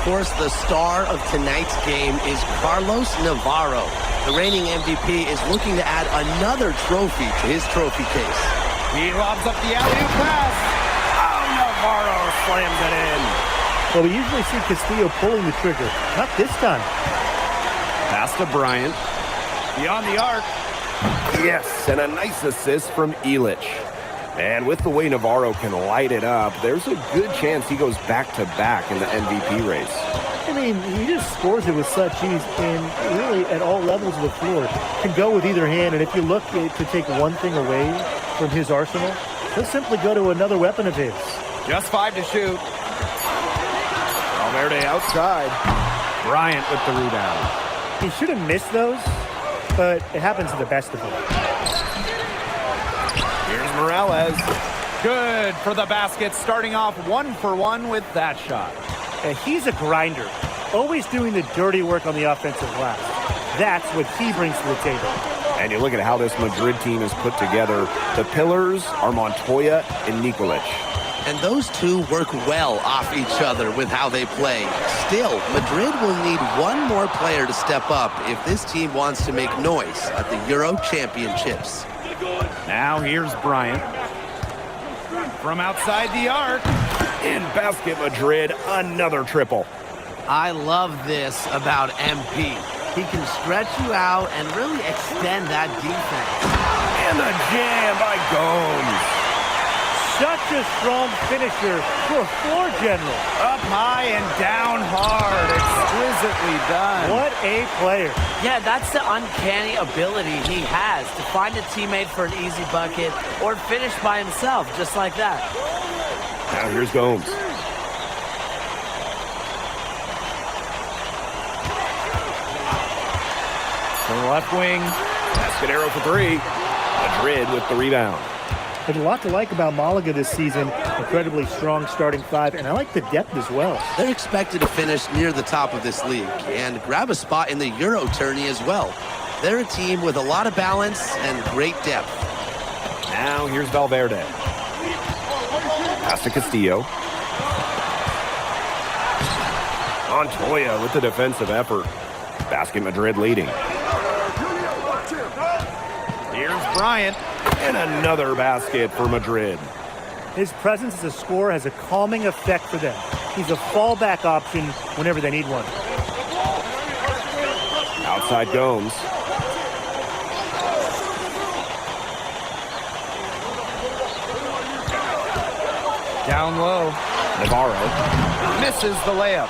course, the star of tonight's game is Carlos Navarro. The reigning MVP is looking to add another trophy to his trophy case. He lobs up the alley-oop pass. Oh, Navarro slams it in. Well, we usually see Castillo pulling the trigger. Not this time. Pass to Bryant. Beyond the arc. Yes, and a nice assist from Illich. And with the way Navarro can light it up, there's a good chance he goes back-to-back in the MVP race. I mean, he just scores it with such ease, and really at all levels of the floor. Can go with either hand, and if you look to take one thing away from his arsenal, he'll simply go to another weapon of his. Just 5 to shoot. Valverde outside. Bryant with the rebound. He should have missed those, but it happens to the best of them. Here's Morales. Good for the basket, starting off 1 for 1 with that shot. He's a grinder, always doing the dirty work on the offensive glass. That's what he brings to the table. And you look at how this Madrid team is put together. The pillars are Montoya and Nikolic. And those two work well off each other with how they play. Still, Madrid will need one more player to step up if this team wants to make noise at the Euro Championships. Now here's Bryant. From outside the arc. In basket Madrid, another triple. I love this about MP. He can stretch you out and really extend that defense. And a jam by Gomes. Such a strong finisher for a floor general. Up high and down hard. Exquisitely done. What a player. Yeah, that's the uncanny ability he has to find a teammate for an easy bucket or finish by himself, just like that. Now here's Gomes. From the left wing. Mascadero for 3. Madrid with the rebound. There's a lot to like about Malaga this season. Incredibly strong starting 5, and I like the depth as well. They're expected to finish near the top of this league and grab a spot in the Euro tourney as well. They're a team with a lot of balance and great depth. Now here's Valverde. Pass to Castillo. Montoya with the defensive effort. Basket Madrid leading. Here's Bryant. And another basket for Madrid. His presence as a scorer has a calming effect for them. He's a fallback option whenever they need one. Outside Gomes. Down low. Navarro. Misses the layup.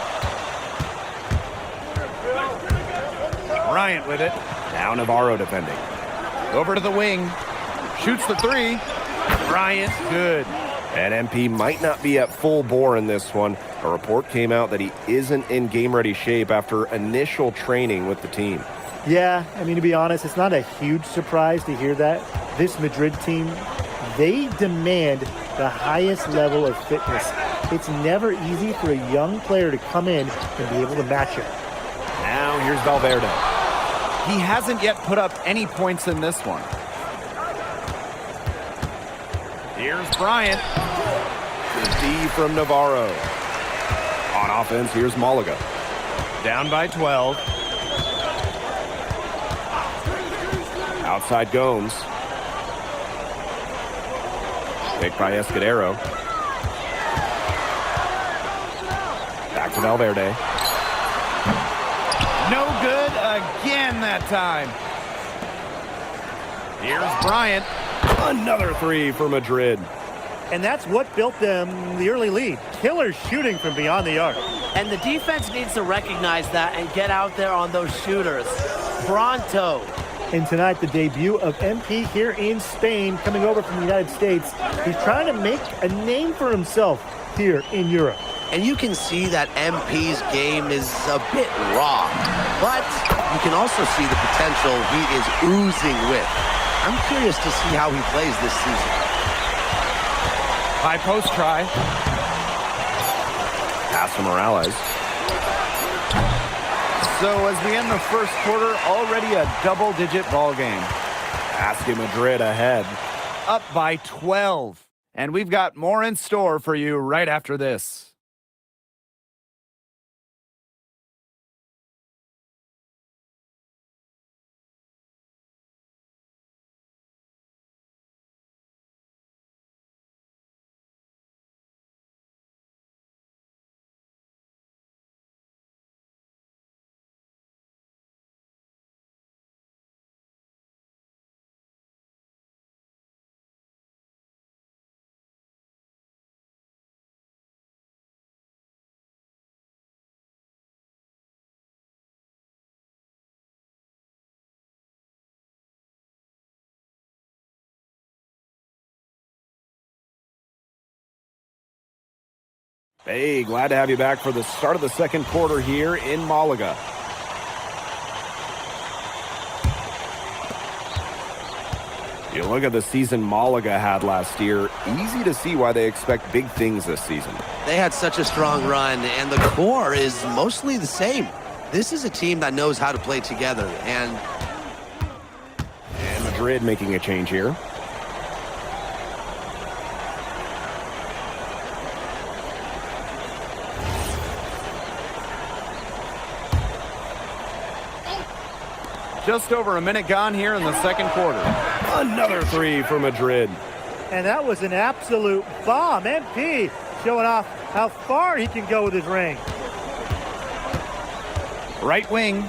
Bryant with it. Now Navarro defending. Over to the wing. Shoots the 3. Bryant, good. And MP might not be at full bore in this one. A report came out that he isn't in game-ready shape after initial training with the team. Yeah, I mean, to be honest, it's not a huge surprise to hear that. This Madrid team, they demand the highest level of fitness. It's never easy for a young player to come in and be able to match it. Now here's Valverde. He hasn't yet put up any points in this one. Here's Bryant. The D from Navarro. On offense, here's Malaga. Down by 12. Outside Gomes. Picked by Escudero. Back to Valverde. No good again that time. Here's Bryant. Another 3 for Madrid. And that's what built them the early lead. Killer shooting from beyond the arc. And the defense needs to recognize that and get out there on those shooters. Pronto. And tonight, the debut of MP here in Spain, coming over from the United States. He's trying to make a name for himself here in Europe. And you can see that MP's game is a bit raw, but you can also see the potential he is oozing with. I'm curious to see how he plays this season. High post try. Pass to Morales. So as we end the first quarter, already a double-digit ball game. Basket Madrid ahead. Up by 12. And we've got more in store for you right after this. Hey, glad to have you back for the start of the second quarter here in Malaga. You look at the season Malaga had last year, easy to see why they expect big things this season. They had such a strong run, and the core is mostly the same. This is a team that knows how to play together, and Madrid making a change here. Just over a minute gone here in the second quarter. Another three for Madrid. And that was an absolute bomb. MP showing off how far he can go with his range. Right wing.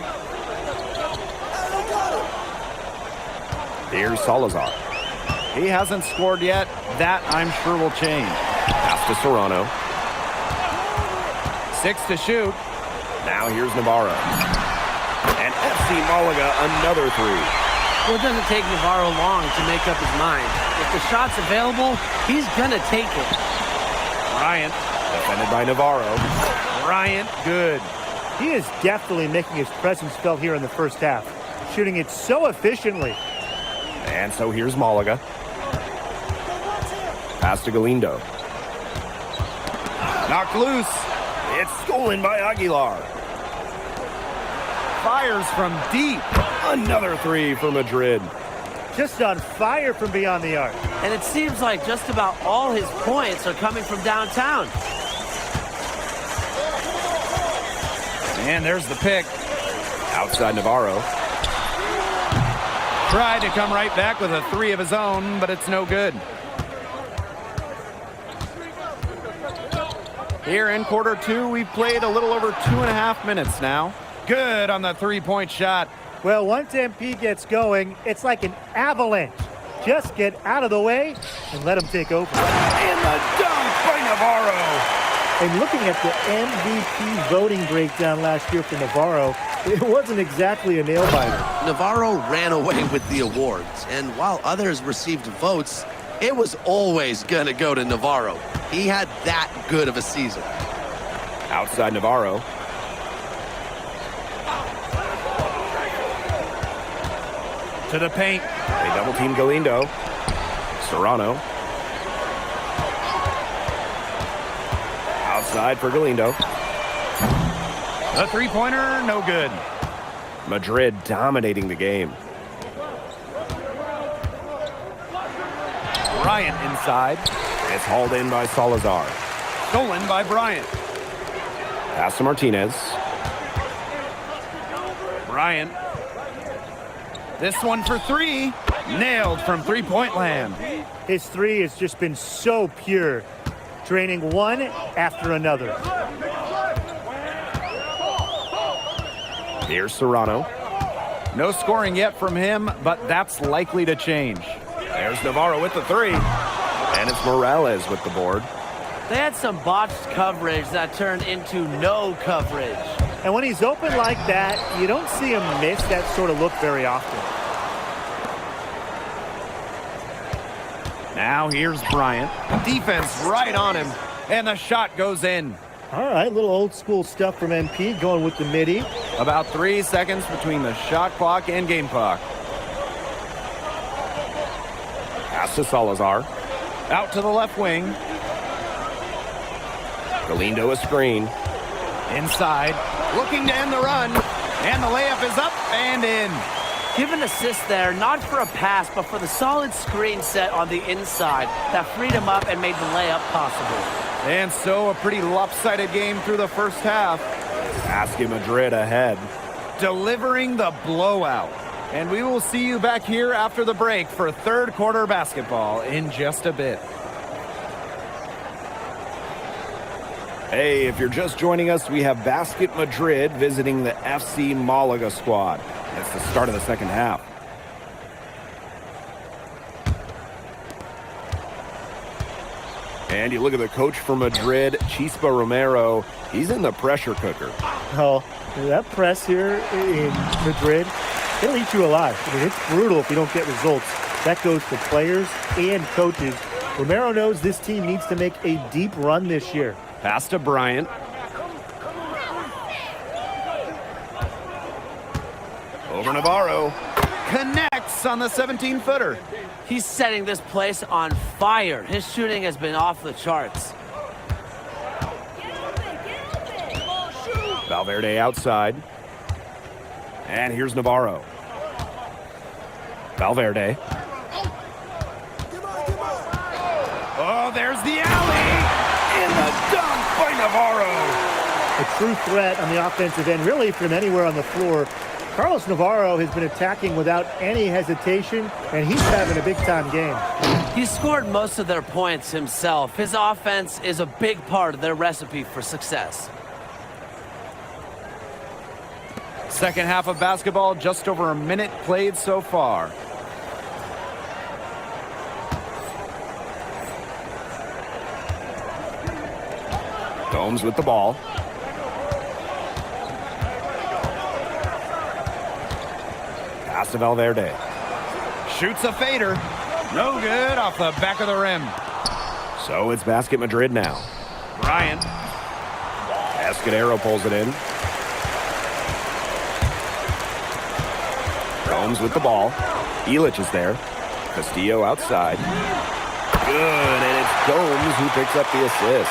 Here's Salazar. He hasn't scored yet. That, I'm sure, will change. Pass to Serrano. 6 to shoot. Now here's Navarro. And FC Malaga another three. Well, it doesn't take Navarro long to make up his mind. If the shot's available, he's going to take it. Bryant. Defended by Navarro. Bryant, good. He is definitely making his presence felt here in the first half, shooting it so efficiently. And so here's Malaga. Pass to Galindo. Knocked loose. It's stolen by Aguilar. Fires from deep. Another three for Madrid. Just on fire from beyond the arc. And it seems like just about all his points are coming from downtown. And there's the pick. Outside Navarro. Tried to come right back with a three of his own, but it's no good. Here in quarter two, we've played a little over 2.5 minutes now. Good on the three-point shot. Well, once MP gets going, it's like an avalanche. Just get out of the way and let him take over. And the dunk by Navarro. And looking at the MVP voting breakdown last year for Navarro, it wasn't exactly a nail-biter. Navarro ran away with the awards, and while others received votes, it was always going to go to Navarro. He had that good of a season. Outside Navarro. To the paint. They double team Galindo. Serrano. Outside for Galindo. The three-pointer, no good. Madrid dominating the game. Bryant inside. It's hauled in by Salazar. Stolen by Bryant. Pass to Martinez. Bryant. This one for three. Nailed from three-point land. His three has just been so pure, draining one after another. Here's Serrano. No scoring yet from him, but that's likely to change. There's Navarro with the three. And it's Morales with the board. They had some botched coverage that turned into no coverage. And when he's open like that, you don't see him miss that sort of look very often. Now here's Bryant. Defense right on him, and the shot goes in. All right, little old school stuff from MP going with the midi. About 3 seconds between the shot clock and game clock. Pass to Salazar. Out to the left wing. Galindo a screen. Inside. Looking to end the run. And the layup is up and in. Give an assist there, not for a pass, but for the solid screen set on the inside that freed him up and made the layup possible. And so a pretty lopsided game through the first half. Asking Madrid ahead. Delivering the blowout. And we will see you back here after the break for third quarter basketball in just a bit. Hey, if you're just joining us, we have Basket Madrid visiting the FC Malaga squad. It's the start of the second half. And you look at the coach for Madrid, Chispa Romero. He's in the pressure cooker. Oh, that press here in Madrid, it'll eat you alive. I mean, it's brutal if you don't get results. That goes to players and coaches. Romero knows this team needs to make a deep run this year. Pass to Bryant. Over Navarro. Connects on the 17-footer. He's setting this place on fire. His shooting has been off the charts. Valverde outside. And here's Navarro. Valverde. Oh, there's the alley. And the dunk by Navarro. A true threat on the offensive end, really from anywhere on the floor. Carlos Navarro has been attacking without any hesitation, and he's having a big-time game. He scored most of their points himself. His offense is a big part of their recipe for success. Second half of basketball, just over a minute played so far. Gomes with the ball. Pass to Valverde. Shoots a fader. No good off the back of the rim. So it's Basket Madrid now. Bryant. Escudero pulls it in. Gomes with the ball. Illich is there. Castillo outside. Good, and it's Gomes who picks up the assist.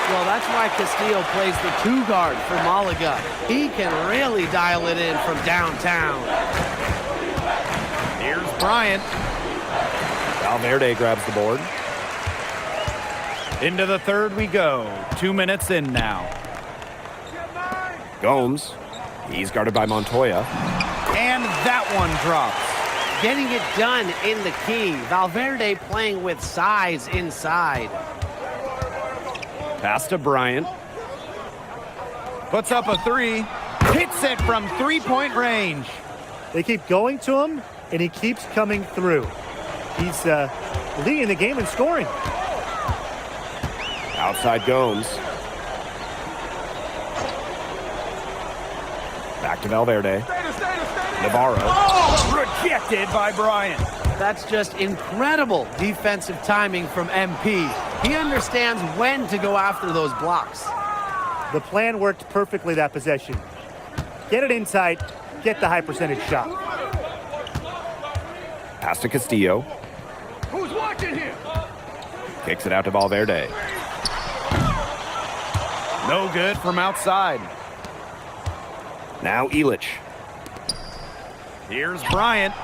Well, that's why Castillo plays the 2 guard for Malaga. He can really dial it in from downtown. Here's Bryant. Valverde grabs the board. Into the third we go. 2 minutes in now. Gomes. He's guarded by Montoya. And that one drops. Getting it done in the key. Valverde playing with size inside. Pass to Bryant. Puts up a 3. Hits it from 3-point range. They keep going to him, and he keeps coming through. He's leading the game in scoring. Outside Gomes. Back to Valverde. Navarro. Oh, rejected by Bryant. That's just incredible defensive timing from MP. He understands when to go after those blocks. The plan worked perfectly that possession. Get it inside, get the high percentage shot. Pass to Castillo. Who's watching here? Kicks it out to Valverde. No good from outside. Now Illich. Here's Bryant.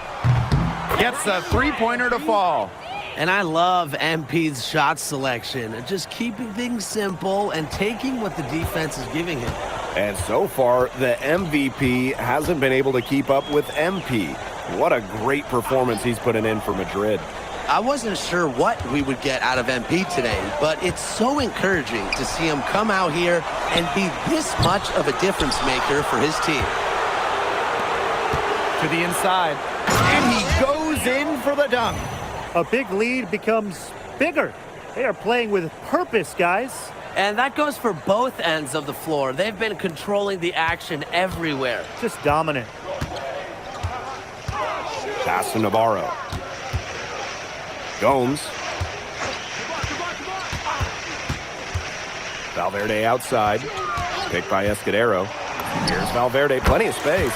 Gets a 3-pointer to fall. And I love MP's shot selection. Just keeping things simple and taking what the defense is giving him. And so far, the MVP hasn't been able to keep up with MP. What a great performance he's putting in for Madrid. I wasn't sure what we would get out of MP today, but it's so encouraging to see him come out here and be this much of a difference maker for his team. To the inside. And he goes in for the dunk. A big lead becomes bigger. They are playing with purpose, guys. And that goes for both ends of the floor. They've been controlling the action everywhere. Just dominant. Pass to Navarro. Gomes. Valverde outside. Picked by Escudero. Here's Valverde. Plenty of space.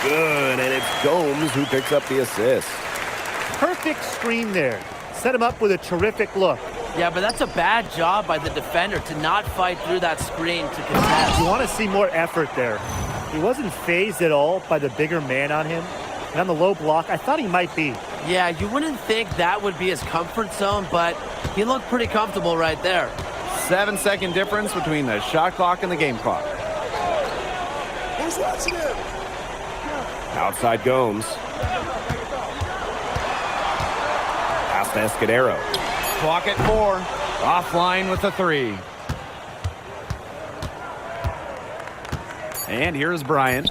Good, and it's Gomes who picks up the assist. Perfect screen there. Set him up with a terrific look. Yeah, but that's a bad job by the defender to not fight through that screen to contest. You want to see more effort there. He wasn't fazed at all by the bigger man on him. And on the low block, I thought he might be. Yeah, you wouldn't think that would be his comfort zone, but he looked pretty comfortable right there. 7-second difference between the shot clock and the game clock. Who's watching him? Outside Gomes. Pass to Escudero. Clock at 4. Offline with the 3. And here's Bryant.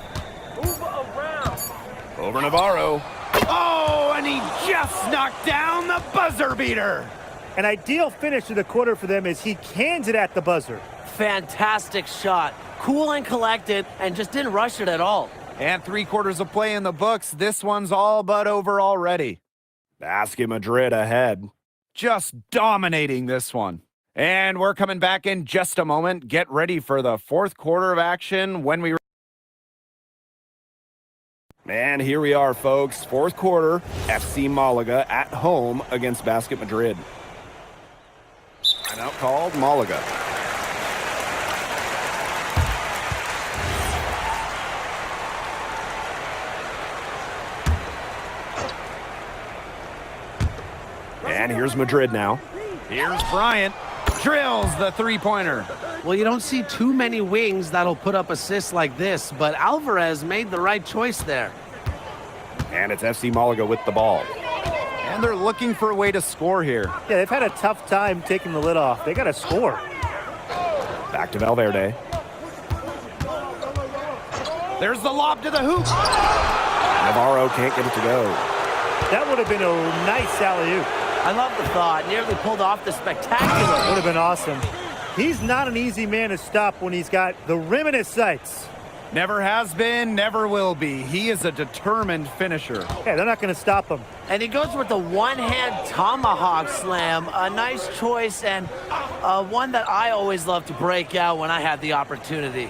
Over Navarro. Oh, and he just knocked down the buzzer beater. An ideal finish to the quarter for them as he cans it at the buzzer. Fantastic shot. Cool and collected, and just didn't rush it at all. And 3 quarters of play in the books. This one's all but over already. Basket Madrid ahead. Just dominating this one. And we're coming back in just a moment. Get ready for the fourth quarter of action when we... And here we are, folks. Fourth quarter, FC Malaga at home against Basket Madrid. Timeout called, Malaga. And here's Madrid now. Here's Bryant. Drills the three-pointer. Well, you don't see too many wings that'll put up assists like this, but Alvarez made the right choice there. And it's FC Malaga with the ball. And they're looking for a way to score here. Yeah, they've had a tough time taking the lid off. They got to score. Back to Valverde. There's the lob to the hoop. Navarro can't get it to go. That would have been a nice alley-oop. I love the thought. Nearly pulled off the spectacular. Would have been awesome. He's not an easy man to stop when he's got the rim in his sights. Never has been, never will be. He is a determined finisher. Yeah, they're not going to stop him. And he goes with the one-hand tomahawk slam. A nice choice and one that I always love to break out when I had the opportunity.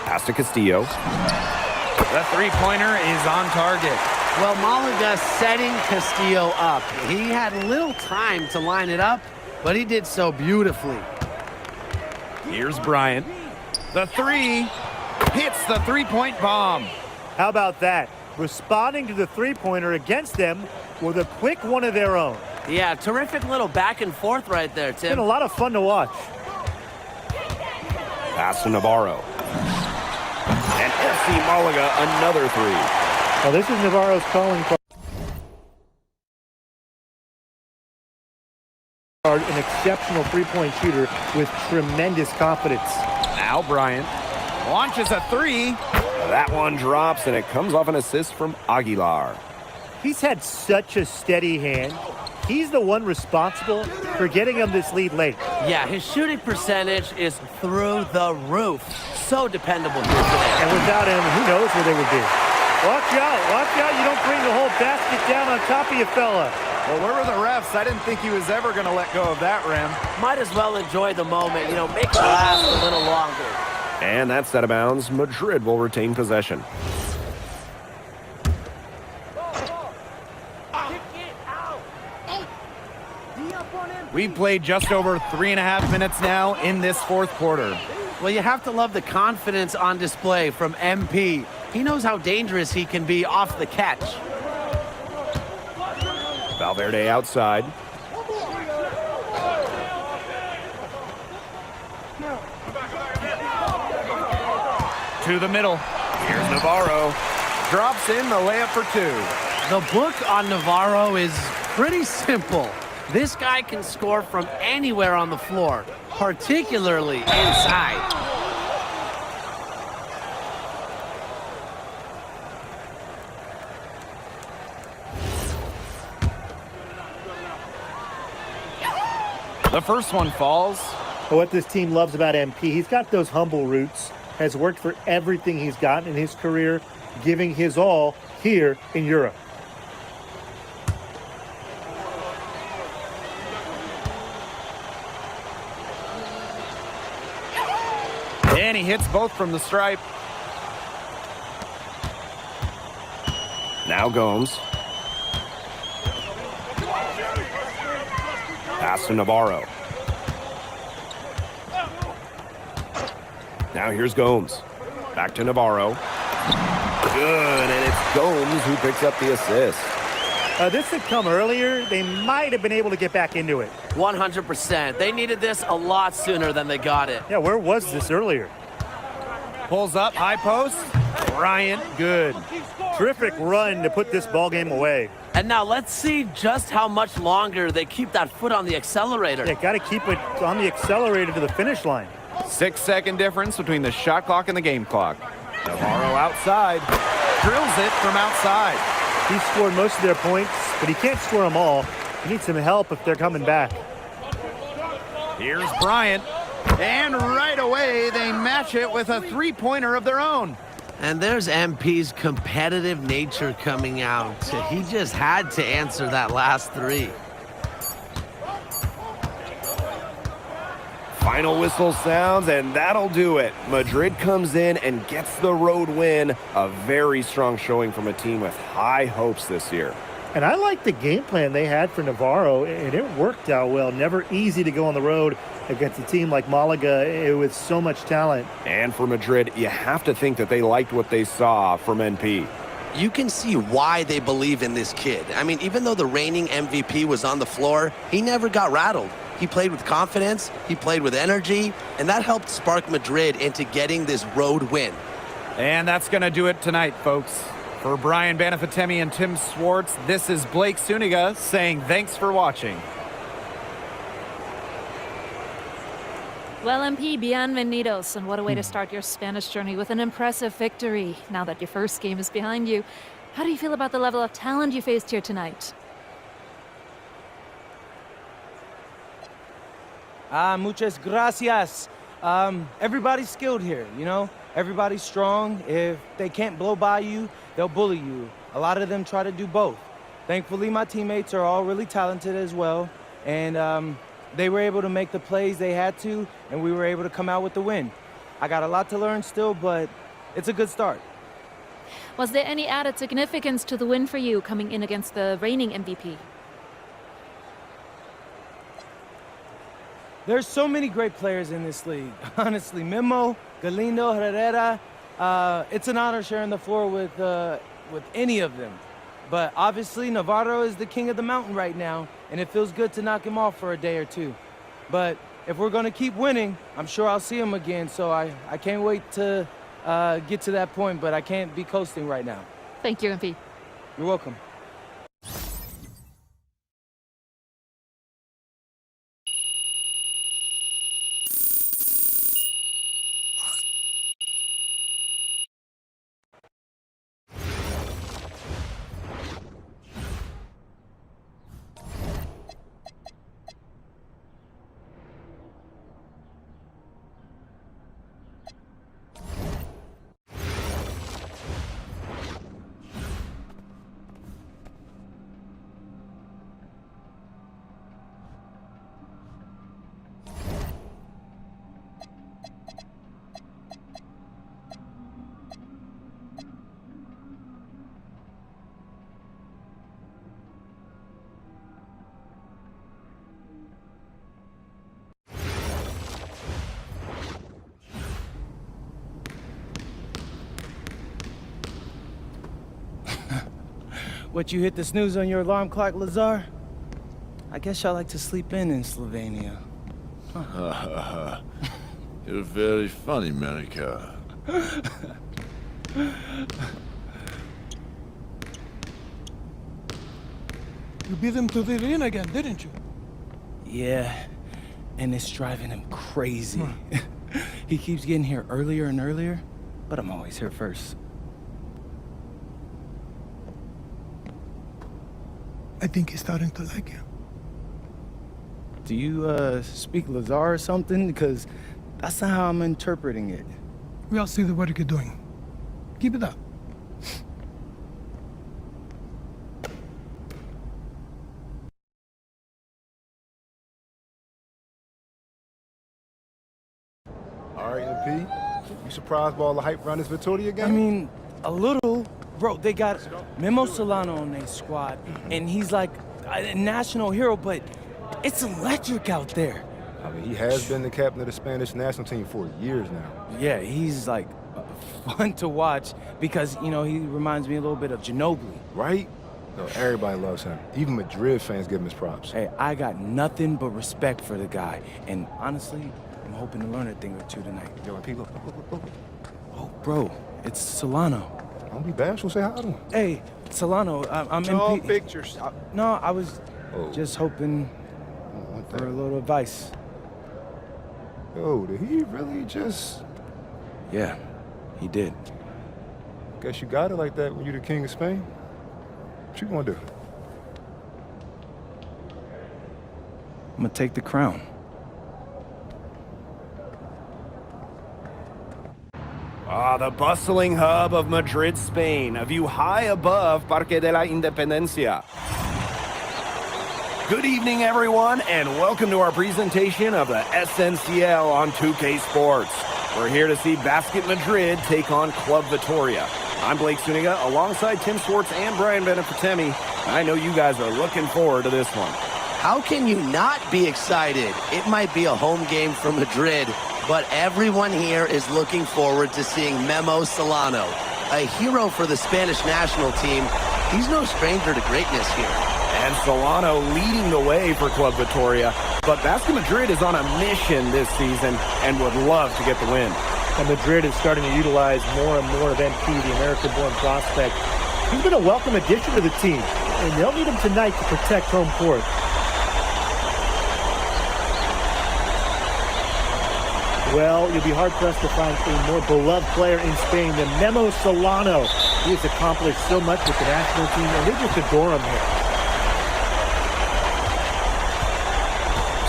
Pass to Castillo. The three-pointer is on target. Well, Malaga setting Castillo up. He had little time to line it up, but he did so beautifully. Here's Bryant. The three hits the three-point bomb. How about that? Responding to the three-pointer against them with a quick one of their own. Yeah, terrific little back and forth right there, It's been Tim. a lot of fun to watch. Pass to Navarro. And FC Malaga another three. Well, this is Navarro's calling card. An exceptional three-point shooter with tremendous confidence. Now Bryant launches a three. That one drops, and it comes off an assist from Aguilar. He's had such a steady hand. He's the one responsible for getting him this lead late. Yeah, his shooting percentage is through the roof. So dependable here today. And without him, who knows where they would be. Watch out, you don't bring the whole basket down on top of you, fella. Well, where were the refs? I didn't think he was ever going to let go of that rim. Might as well enjoy the moment, make it last a little longer. And that's out of bounds. Madrid will retain possession. We've played just over 3.5 minutes now in this fourth quarter. Well, you have to love the confidence on display from MP. He knows how dangerous he can be off the catch. Valverde outside. To the middle. Here's Navarro. Drops in the layup for two. The book on Navarro is pretty simple. This guy can score from anywhere on the floor, particularly inside. The first one falls. But what this team loves about MP, he's got those humble roots, has worked for everything he's gotten in his career, giving his all here in Europe. And he hits both from the stripe. Now Gomes. Pass to Navarro. Now here's Gomes. Back to Navarro. Good, and it's Gomes who picks up the assist. This had come earlier. They might have been able to get back into it. 100%. They needed this a lot sooner than they got it. Yeah, where was this earlier? Pulls up, high post. Bryant, good. Terrific run to put this ball game away. And now let's see just how much longer they keep that foot on the accelerator. Yeah, got to keep it on the accelerator to the finish line. 6-second difference between the shot clock and the game clock. Navarro outside. Drills it from outside. He scored most of their points, but he can't score them all. He needs some help if they're coming back. Here's Bryant. And right away, they match it with a three-pointer of their own. And there's MP's competitive nature coming out. He just had to answer that last three. Final whistle sounds, and that'll do it. Madrid comes in and gets the road win. A very strong showing from a team with high hopes this year. And I like the game plan they had for Navarro, and it worked out well. Never easy to go on the road against a team like Malaga with so much talent. And for Madrid, you have to think that they liked what they saw from NP. You can see why they believe in this kid. I mean, even though the reigning MVP was on the floor, he never got rattled. He played with confidence, he played with energy, and that helped spark Madrid into getting this road win. And that's going to do it tonight, folks. For Brian Banafitemi and Tim Swartz, this is Blake Suniga saying thanks for watching. Well, MP, bienvenidos, and what a way to start your Spanish journey with an impressive victory. Now that your first game is behind you, how do you feel about the level of talent you faced here tonight? Muchas gracias. Everybody's skilled here, you know? Everybody's strong. If they can't blow by you, they'll bully you. A lot of them try to do both. Thankfully, my teammates are all really talented as well, and they were able to make the plays they had to, and we were able to come out with the win. I got a lot to learn still, but it's a good start. Was there any added significance to the win for you coming in against the reigning MVP? There's so many great players in this league. Honestly, Memo, Galindo, Herrera, it's an honor sharing the floor with any of them. But obviously, Navarro is the king of the mountain right now, and it feels good to knock him off for a day or two. But if we're going to keep winning, I'm sure I'll see him again, so I can't wait to get to that point, but I can't be coasting right now. Thank you, MP. You're welcome. What, you hit the snooze on your alarm clock, Lazar? I guess y'all like to sleep in Slovenia. You're very funny, MYCAREER. You beat him to the ring again, didn't you? Yeah, and it's driving him crazy. He keeps getting here earlier and earlier, but I'm always here first. I think he's starting to like you. Do you, speak Lazar or something? Because that's not how I'm interpreting it. We all see the work you're doing. Keep it up. All right, MP. You surprised by all the hype around this Vitoria game? I mean, a little. Bro, they got Memo Solano on their squad, and he's like a national hero, but it's electric out there. I mean, he has been the captain of the Spanish national team for years now. Yeah, he's like fun to watch because, you know, he reminds me a little bit of Ginobili. Right? No, everybody loves him. Even Madrid fans give him his props. Hey, I got nothing but respect for the guy, and honestly, I'm hoping to learn a thing or two tonight. Yo, MP, look. Oh, bro, it's Solano. Don't be bashful, say hi to him. Hey, Solano, I'm All MP. pictures. No, I was just hoping for a little advice. Yo, did he really just... Yeah, he did. Guess you got it like that when you're the king of Spain. What you gonna do? I'm gonna take the crown. The bustling hub of Madrid, Spain, a view high above Parque de la Independencia. Good evening, everyone, and welcome to our presentation of the SNCL on 2K Sports. We're here to see Basket Madrid take on Club Vitoria. I'm Blake Zuniga, alongside Tim Schwartz and Brian Benefitemi. I know you guys are looking forward to this one. How can you not be excited? It might be a home game for Madrid, but everyone here is looking forward to seeing Memo Solano, a hero for the Spanish national team. He's no stranger to greatness here. And Solano leading the way for Club Vitoria. But Basket Madrid is on a mission this season and would love to get the win. And Madrid is starting to utilize more and more of MP, the American-born prospect. He's been a welcome addition to the team, and they'll need him tonight to protect home court. Well, you'll be hard-pressed to find a more beloved player in Spain than Memo Solano. He has accomplished so much with the national team, and they just adore him here.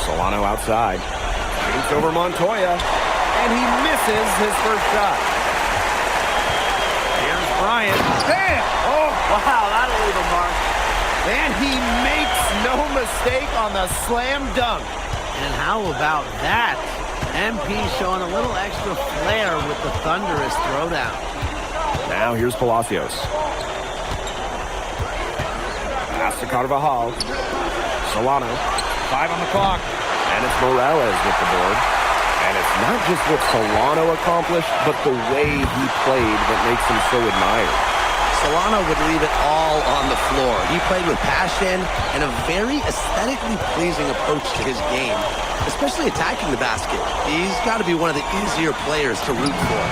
Solano outside. Shoots over Montoya. And he misses his first shot. Here's Bryant. Bam! Oh, Wow, that'll leave a mark. And he makes no mistake on the slam dunk. And how about that? MP showing a little extra flair with the thunderous throwdown. now here's Palacios. Pass to Carvajal. Solano. 5 on the clock. And it's Morales with the board. And it's not just what Solano accomplished, but the way he played that makes him so admired. Solano would leave it all on the floor. He played with passion and a very aesthetically pleasing approach to his game, especially attacking the basket. He's got to be one of the easier players to root for.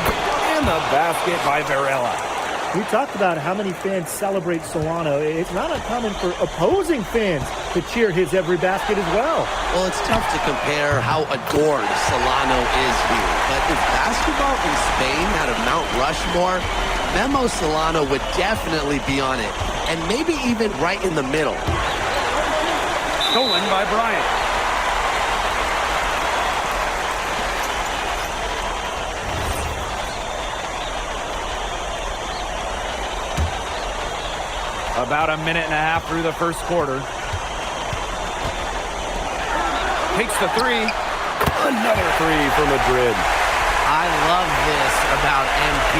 And the basket by Varela. We talked about how many fans celebrate Solano. It's not uncommon for opposing fans to cheer his every basket as well. Well, it's tough to compare how adored Solano is here. But if basketball in Spain had a Mount Rushmore, Memo Solano would definitely be on it. And maybe even right in the middle. Stolen by Bryant. About a minute and a half through the first quarter. Takes the three. Another three for Madrid. I love this about MP.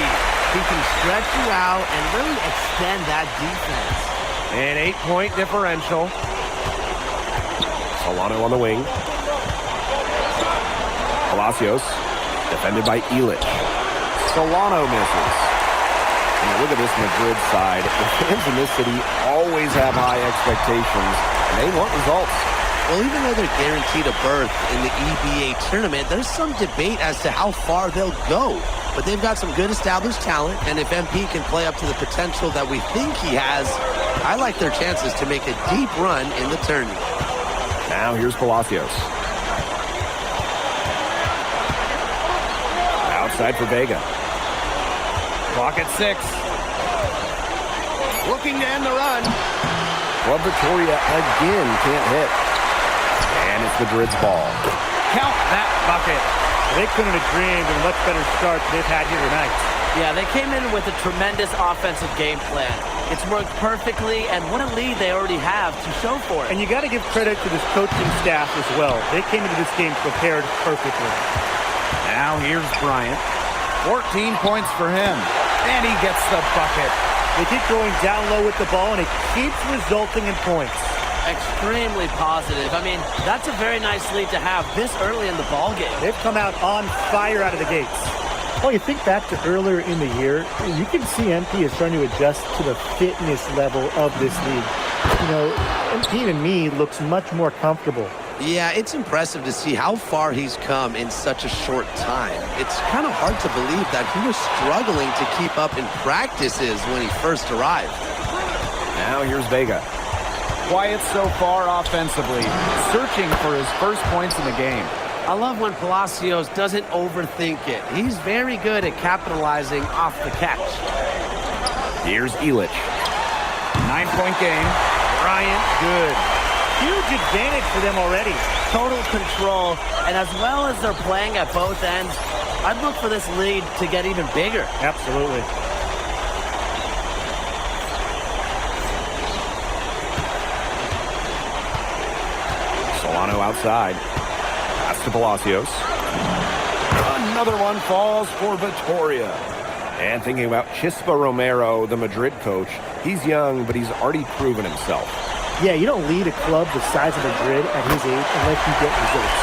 He can stretch you out and really extend that defense. An 8-point differential. Solano on the wing. Palacios, defended by Illich. Solano misses. And look at this Madrid side. The fans in this city always have high expectations, and they want results. Well, even though they're guaranteed a berth in the EBA tournament, there's some debate as to how far they'll go. But they've got some good established talent, and if MP can play up to the potential that we think he has, I like their chances to make a deep run in the tournament. Now here's Palacios. Outside for Vega. Clock at 6. Looking to end the run. Club Vitoria again can't hit. And it's Madrid's ball. Count that bucket. They couldn't have dreamed of a much better start they've had here tonight. Yeah, they came in with a tremendous offensive game plan. It's worked perfectly, and what a lead they already have to show for it. And you got to give credit to this coaching staff as well. They came into this game prepared perfectly. Now here's Bryant. 14 points for him. And he gets the bucket. They keep going down low with the ball, and it keeps resulting in points. Extremely positive. I mean, that's a very nice lead to have this early in the ball game. They've come out on fire out of the gates. Well, you think back to earlier in the year, you can see MP is trying to adjust to the fitness level of this league. You know, MP to me looks much more comfortable. Yeah, it's impressive to see how far he's come in such a short time. It's kind of hard to believe that he was struggling to keep up in practices when he first arrived. Now here's Vega. Quiet so far offensively, searching for his first points in the game. I love when Palacios doesn't overthink it. He's very good at capitalizing off the catch. Here's Illich. 9-point game. Bryant, good. Huge advantage for them already. Total control, and as well as they're playing at both ends, I'd look for this lead to get even bigger. Absolutely. outside. Pass to Palacios. Another one falls for Vitoria. And thinking about Chispa Romero, the Madrid coach, he's young, but he's already proven himself. Yeah, you don't lead a club the size of Madrid at his age unless you get results.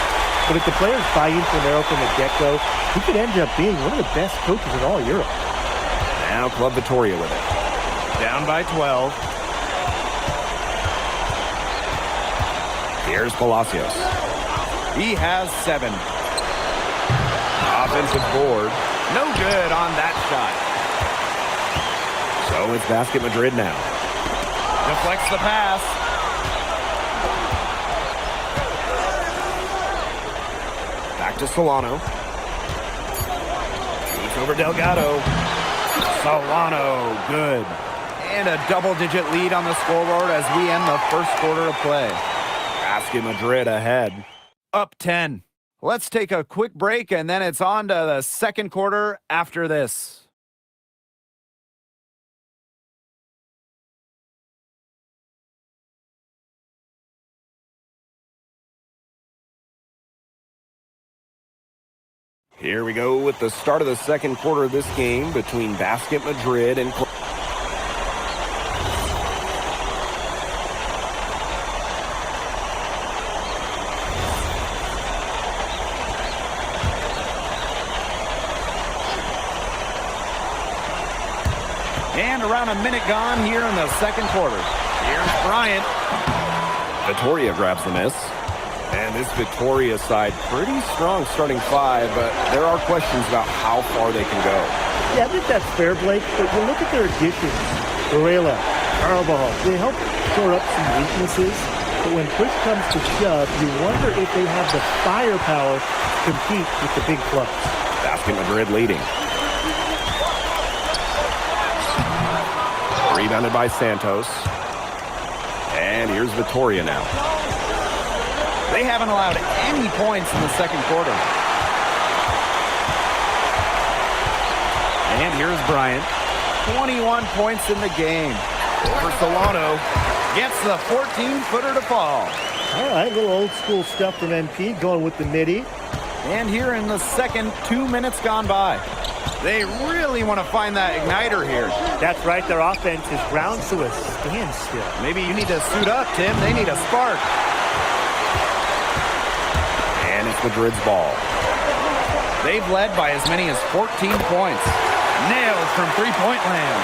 But if the players buy into Romero from the get-go, he could end up being one of the best coaches in all Europe. Now Club Vitoria with it. Down by 12. Here's Palacios. He has 7. Offensive board. No good on that shot. So it's Basket Madrid now. Deflects the pass. Back to Solano. Shoots over Delgado. Solano, good. And a double-digit lead on the scoreboard as we end the first quarter of play. Basket Madrid ahead. Up 10. Let's take a quick break, and then it's on to the second quarter after this. Here we go with the start of the second quarter of this game between Basket Madrid and And around a minute gone here in the second quarter. Here's Bryant. Vitoria grabs the miss. And this Vitoria side, pretty strong starting 5, but there are questions about how far they can go. Yeah, I think that's fair, Blake, but you look at their additions. Varela, Carbajal, they help shore up some weaknesses, but when push comes to shove, you wonder if they have the firepower to compete with the big clubs. Basket Madrid leading. Rebounded by Santos. And here's Vitoria now. They haven't allowed any points in the second quarter. And here's Bryant. 21 points in the game. Over Solano. Gets the 14-footer to fall. All right, little old school stuff from MP, going with the midi. And here in the second, 2 minutes gone by. They really want to find that igniter here. That's right, their offense is ground to a standstill. Maybe you need to suit up, Tim. They need a spark. And it's Madrid's ball. They've led by as many as 14 points. Nailed from three-point land.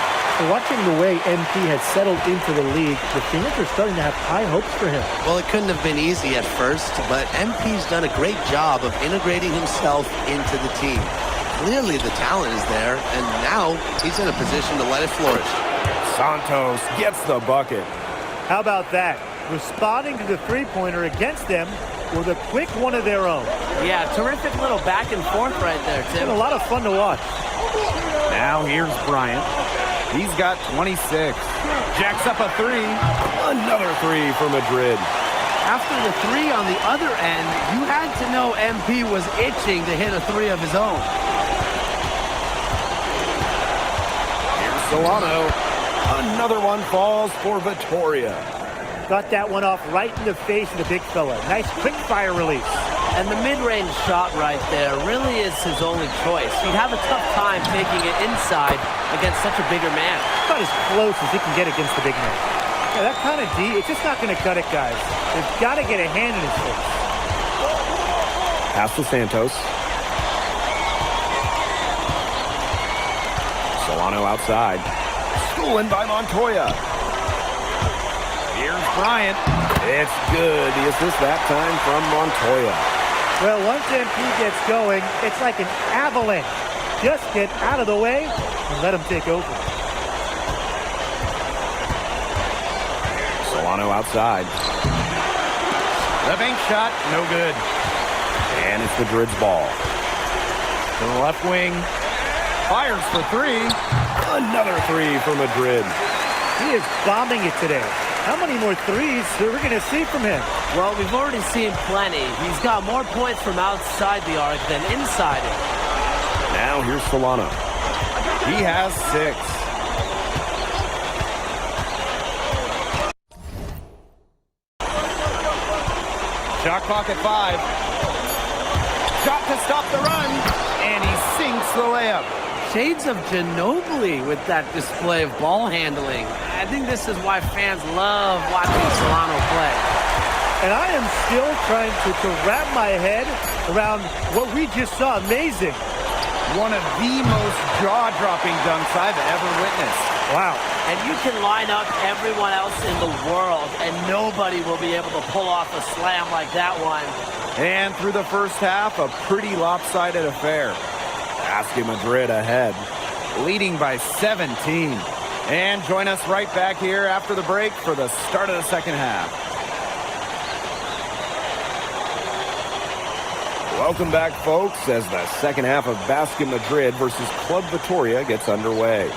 Watching the way MP has settled into the league, the fans are starting to have high hopes for him. Well, it couldn't have been easy at first, but MP's done a great job of integrating himself into the team. Clearly the talent is there, and now he's in a position to let it flourish. Santos gets the bucket. How about that? Responding to the three-pointer against them with a quick one of their own. Yeah, terrific little back and forth right there, It's Tim. been a lot of fun to watch. Now here's Bryant. He's got 26. Jacks up a 3. Another 3 for Madrid. After the 3 on the other end, you had to know MP was itching to hit a 3 of his own. Here's Solano. Another one falls for Vitoria. Got that one off right in the face of the big fella. Nice quick fire release. And the mid-range shot right there really is his only choice. He'd have a tough time taking it inside against such a bigger man. About as close as he can get against the big man. Yeah, that kind of D, it's just not going to cut it, guys. They've got to get a hand in his face. Pass to Santos. Solano outside. Stolen by Montoya. Here's Bryant. It's good. The assist that time from Montoya. Well, once MP gets going, it's like an avalanche. Just get out of the way and let him take over. Solano outside. The bank shot, no good. And it's Madrid's ball. To the left wing. Fires for 3. Another 3 for Madrid. He is bombing it today. How many more threes are we going to see from him? Well, we've already seen plenty. He's got more points from outside the arc than inside it. Now here's Solano. He has 6. Shot clock at 5. Shot to stop the run, and he sinks the layup. Shades of Ginobili with that display of ball handling. I think this is why fans love watching Solano play. And I am still trying to wrap my head around what we just saw. Amazing. One of the most jaw-dropping dunks I've ever witnessed. Wow. And you can line up everyone else in the world, and nobody will be able to pull off a slam like that one. And through the first half, a pretty lopsided affair. Basket Madrid ahead. Leading by 17. And join us right back here after the break for the start of the second half. Welcome back, folks, as the second half of Basket Madrid versus Club Vitoria gets underway.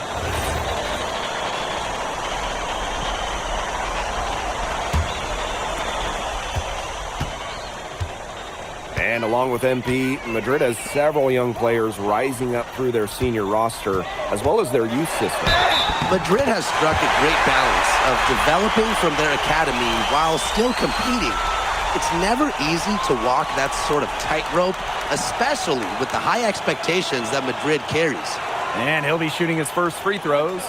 And along with MP, Madrid has several young players rising up through their senior roster, as well as their youth system. Madrid has struck a great balance of developing from their academy while still competing. It's never easy to walk that sort of tightrope, especially with the high expectations that Madrid carries. And he'll be shooting his first free throws.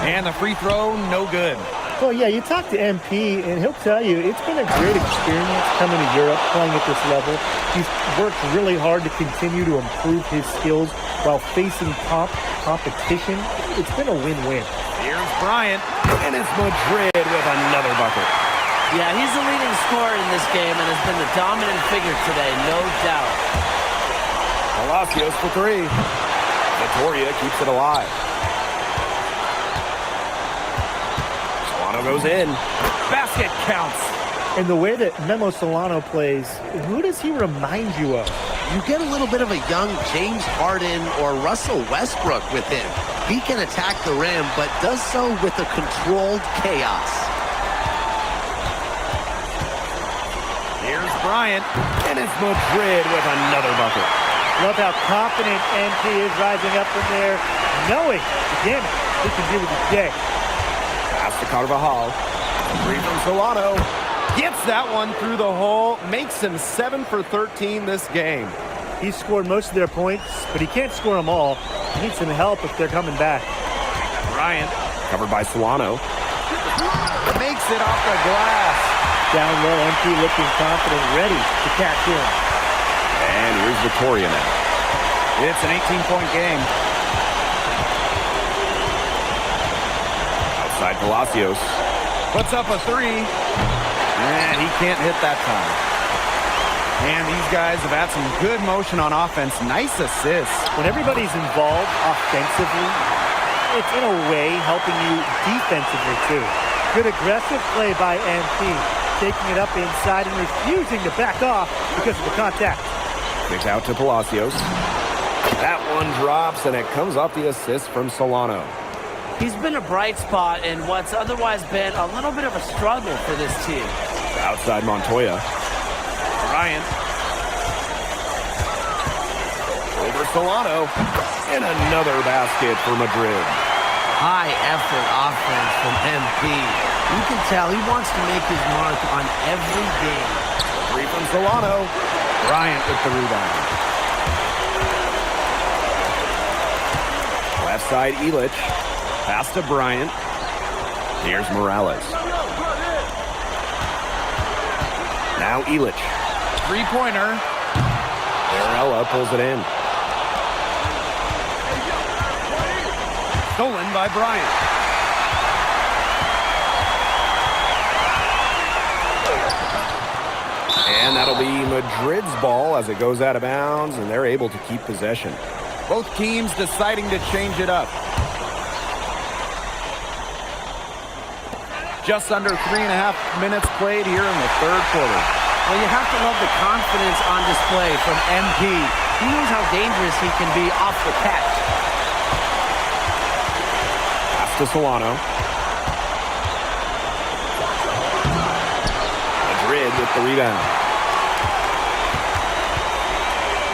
And the free throw, no good. Well, yeah, you talk to MP, and he'll tell you it's been a great experience coming to Europe, playing at this level. He's worked really hard to continue to improve his skills while facing competition. It's been a win-win. Here's Bryant, And it's Madrid with another bucket. Yeah, he's the leading scorer in this game and has been the dominant figure today, no doubt. Palacios for 3. Vitoria keeps it alive. Solano goes in. basket counts. And the way that Memo Solano plays, who does he remind you of? You get a little bit of a young James Harden or Russell Westbrook with him. He can attack the rim, but does so with a controlled chaos. Here's Bryant, and it's Madrid with another bucket. Love how confident MP is rising up from there, knowing, again, he can do with the day. Pass to Carvajal. 3 from Solano. Gets that one through the hole, makes him 7 for 13 this game. He's scored most of their points, but he can't score them all. He needs some help if they're coming back. Bryant Covered by Solano. makes it off the glass. Down low, MP looking confident, ready to catch in. And here's Vitoria now. It's an 18-point game. Outside Palacios. Puts up a 3, and he can't hit that time. And these guys have had some good motion on offense. Nice assists. When everybody's involved offensively, it's in a way helping you defensively too. Good aggressive play by MP, taking it up inside and refusing to back off because of the contact. Kick out to Palacios. That one drops, and it comes off the assist from Solano. He's been a bright spot in what's otherwise been a little bit of a struggle for this team. Outside Montoya. Bryant Over Solano. And another basket for Madrid. High effort offense from MP. You can tell he wants to make his mark on every game. 3 from Solano. Bryant with the rebound. Left side, Illich. Pass to Bryant. Here's Morales. Now Illich. Three-pointer. Arella pulls it in. Stolen by Bryant. And that'll be Madrid's ball as it goes out of bounds, and they're able to keep possession. Both teams deciding to change it up. Just under 3.5 minutes played here in the third quarter. Well, you have to love the confidence on display from MP. He knows how dangerous he can be off the catch. Pass to Solano. Madrid with the rebound.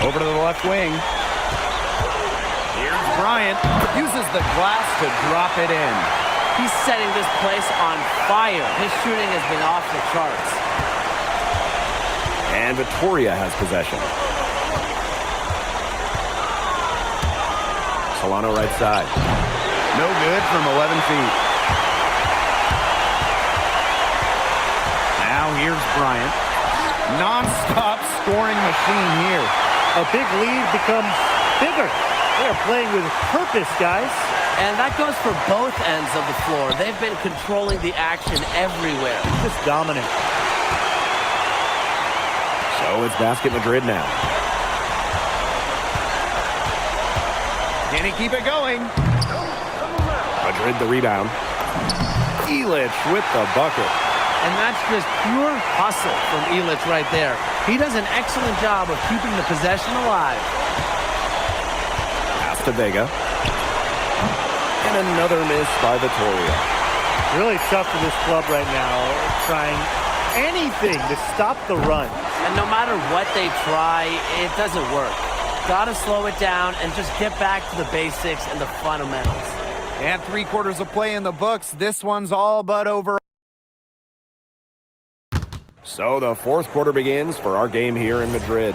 Over to the left wing. Here's Bryant. Uses the glass to drop it in. He's setting this place on fire. His shooting has been off the charts. And Vitoria has possession. Solano right side. No good from 11 feet. Now here's Bryant. Non-stop scoring machine here. A big lead becomes bigger. They're playing with purpose, guys. And that goes for both ends of the floor. They've been controlling the action everywhere. Just dominant. So it's Basket Madrid now. Can he keep it going? Madrid the rebound. Illich with the bucket. And that's just pure hustle from Illich right there. He does an excellent job of keeping the possession alive. Pass to Vega. And another miss by Vitoria. Really tough for this club right now, trying anything to stop the run. And no matter what they try, it doesn't work. Gotta slow it down and just get back to the basics and the fundamentals. And 3/4 of play in the books. This one's all but over. So the fourth quarter begins for our game here in Madrid.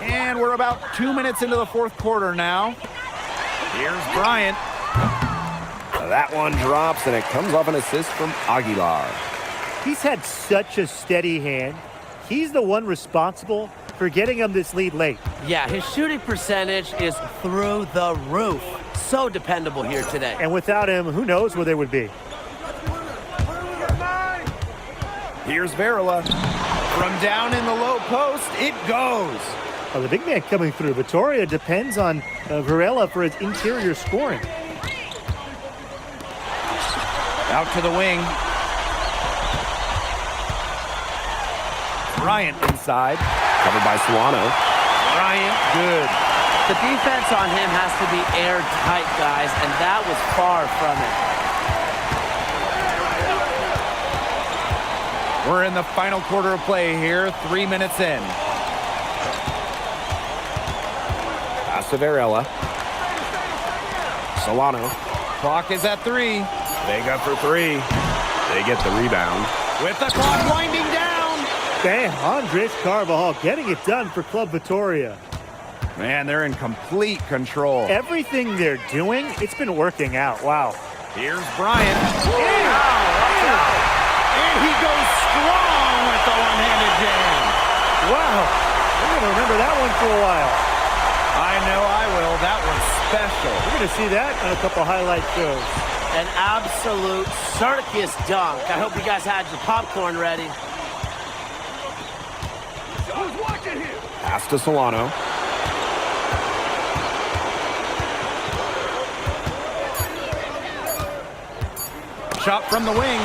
And we're about 2 minutes into the fourth quarter now. Here's Bryant. That one drops, and it comes off an assist from Aguilar. He's had such a steady hand. He's the one responsible for getting him this lead late. Yeah, his shooting percentage is through the roof. So dependable here today. And without him, who knows where they would be. Here's Varela. From down in the low post, it goes. Well, the big man coming through. Vitoria depends on Varela for his interior scoring. Out to the wing. Bryant inside. Covered by Solano. Bryant, good. The defense on him has to be airtight, guys, and that was far from it. We're in the final quarter of play here, 3 minutes in. Pass to Varela. Solano. Clock is at 3. Vega for three. They get the rebound. With the clock winding down. Bam, Andres Carvajal getting it done for Club Vitoria. Man, they're in complete control. Everything they're doing, it's been working out. Wow. Here's Bryant. And he goes strong with the one-handed jam. Wow. I'm going to remember that one for a while. I know I will. That was special. We're going to see that on a couple highlight shows. An absolute circus dunk. I hope you guys had your popcorn ready. Pass to Solano. Shot from the wing.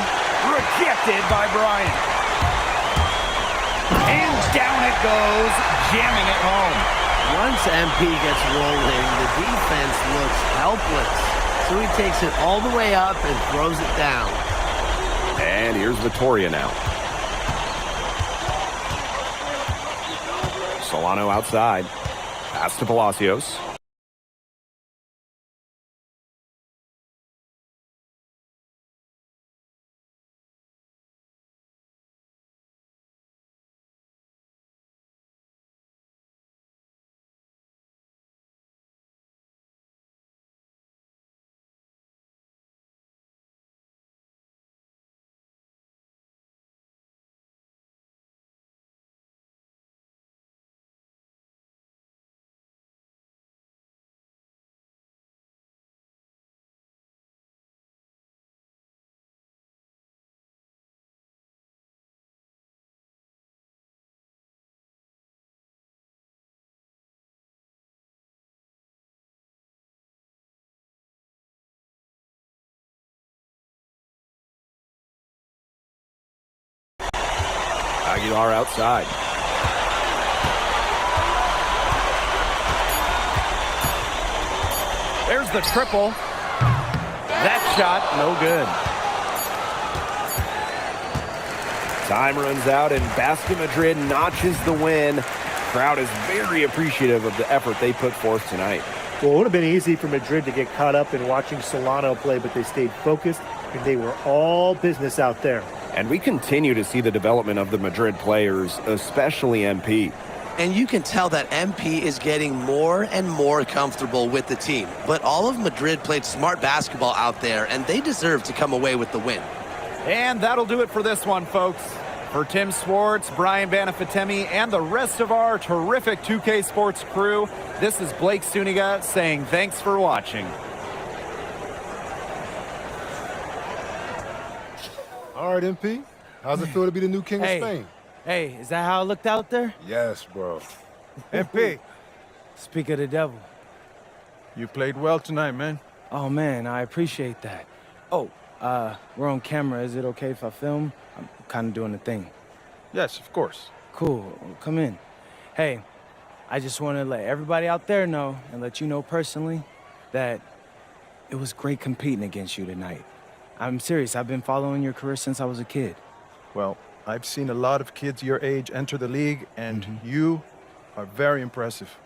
Rejected by Bryant. And down it goes, jamming it home. Once MP gets rolling, the defense looks helpless. So he takes it all the way up and throws it down. And here's Vitoria now. Solano outside. Pass to Palacios. Aguilar outside. There's the triple. That shot, no good. Time runs out, and Basket Madrid notches the win. Crowd is very appreciative of the effort they put forth tonight. Well, it would have been easy for Madrid to get caught up in watching Solano play, but they stayed focused, and they were all business out there. And we continue to see the development of the Madrid players, especially MP. And you can tell that MP is getting more and more comfortable with the team. But all of Madrid played smart basketball out there, and they deserve to come away with the win. And that'll do it for this one, folks. For Tim Swartz, Brian Banafitemi, and the rest of our terrific 2K Sports crew, this is Blake Suniga saying thanks for watching. All right, MP. How's it feel to be the new king of Spain? Hey, is that how it looked out there? Yes, bro. MP, Speak of the devil. You played well tonight, man. Oh, man, I appreciate that. Oh, we're on camera. Is it okay if I film? I'm kind of doing the thing. Yes, of course. Cool. Come in. Hey, I just want to let everybody out there know and let you know personally that it was great competing against you tonight. I'm serious. I've been following your career since I was a kid. Well, I've seen a lot of kids your age enter the league, and you are very impressive.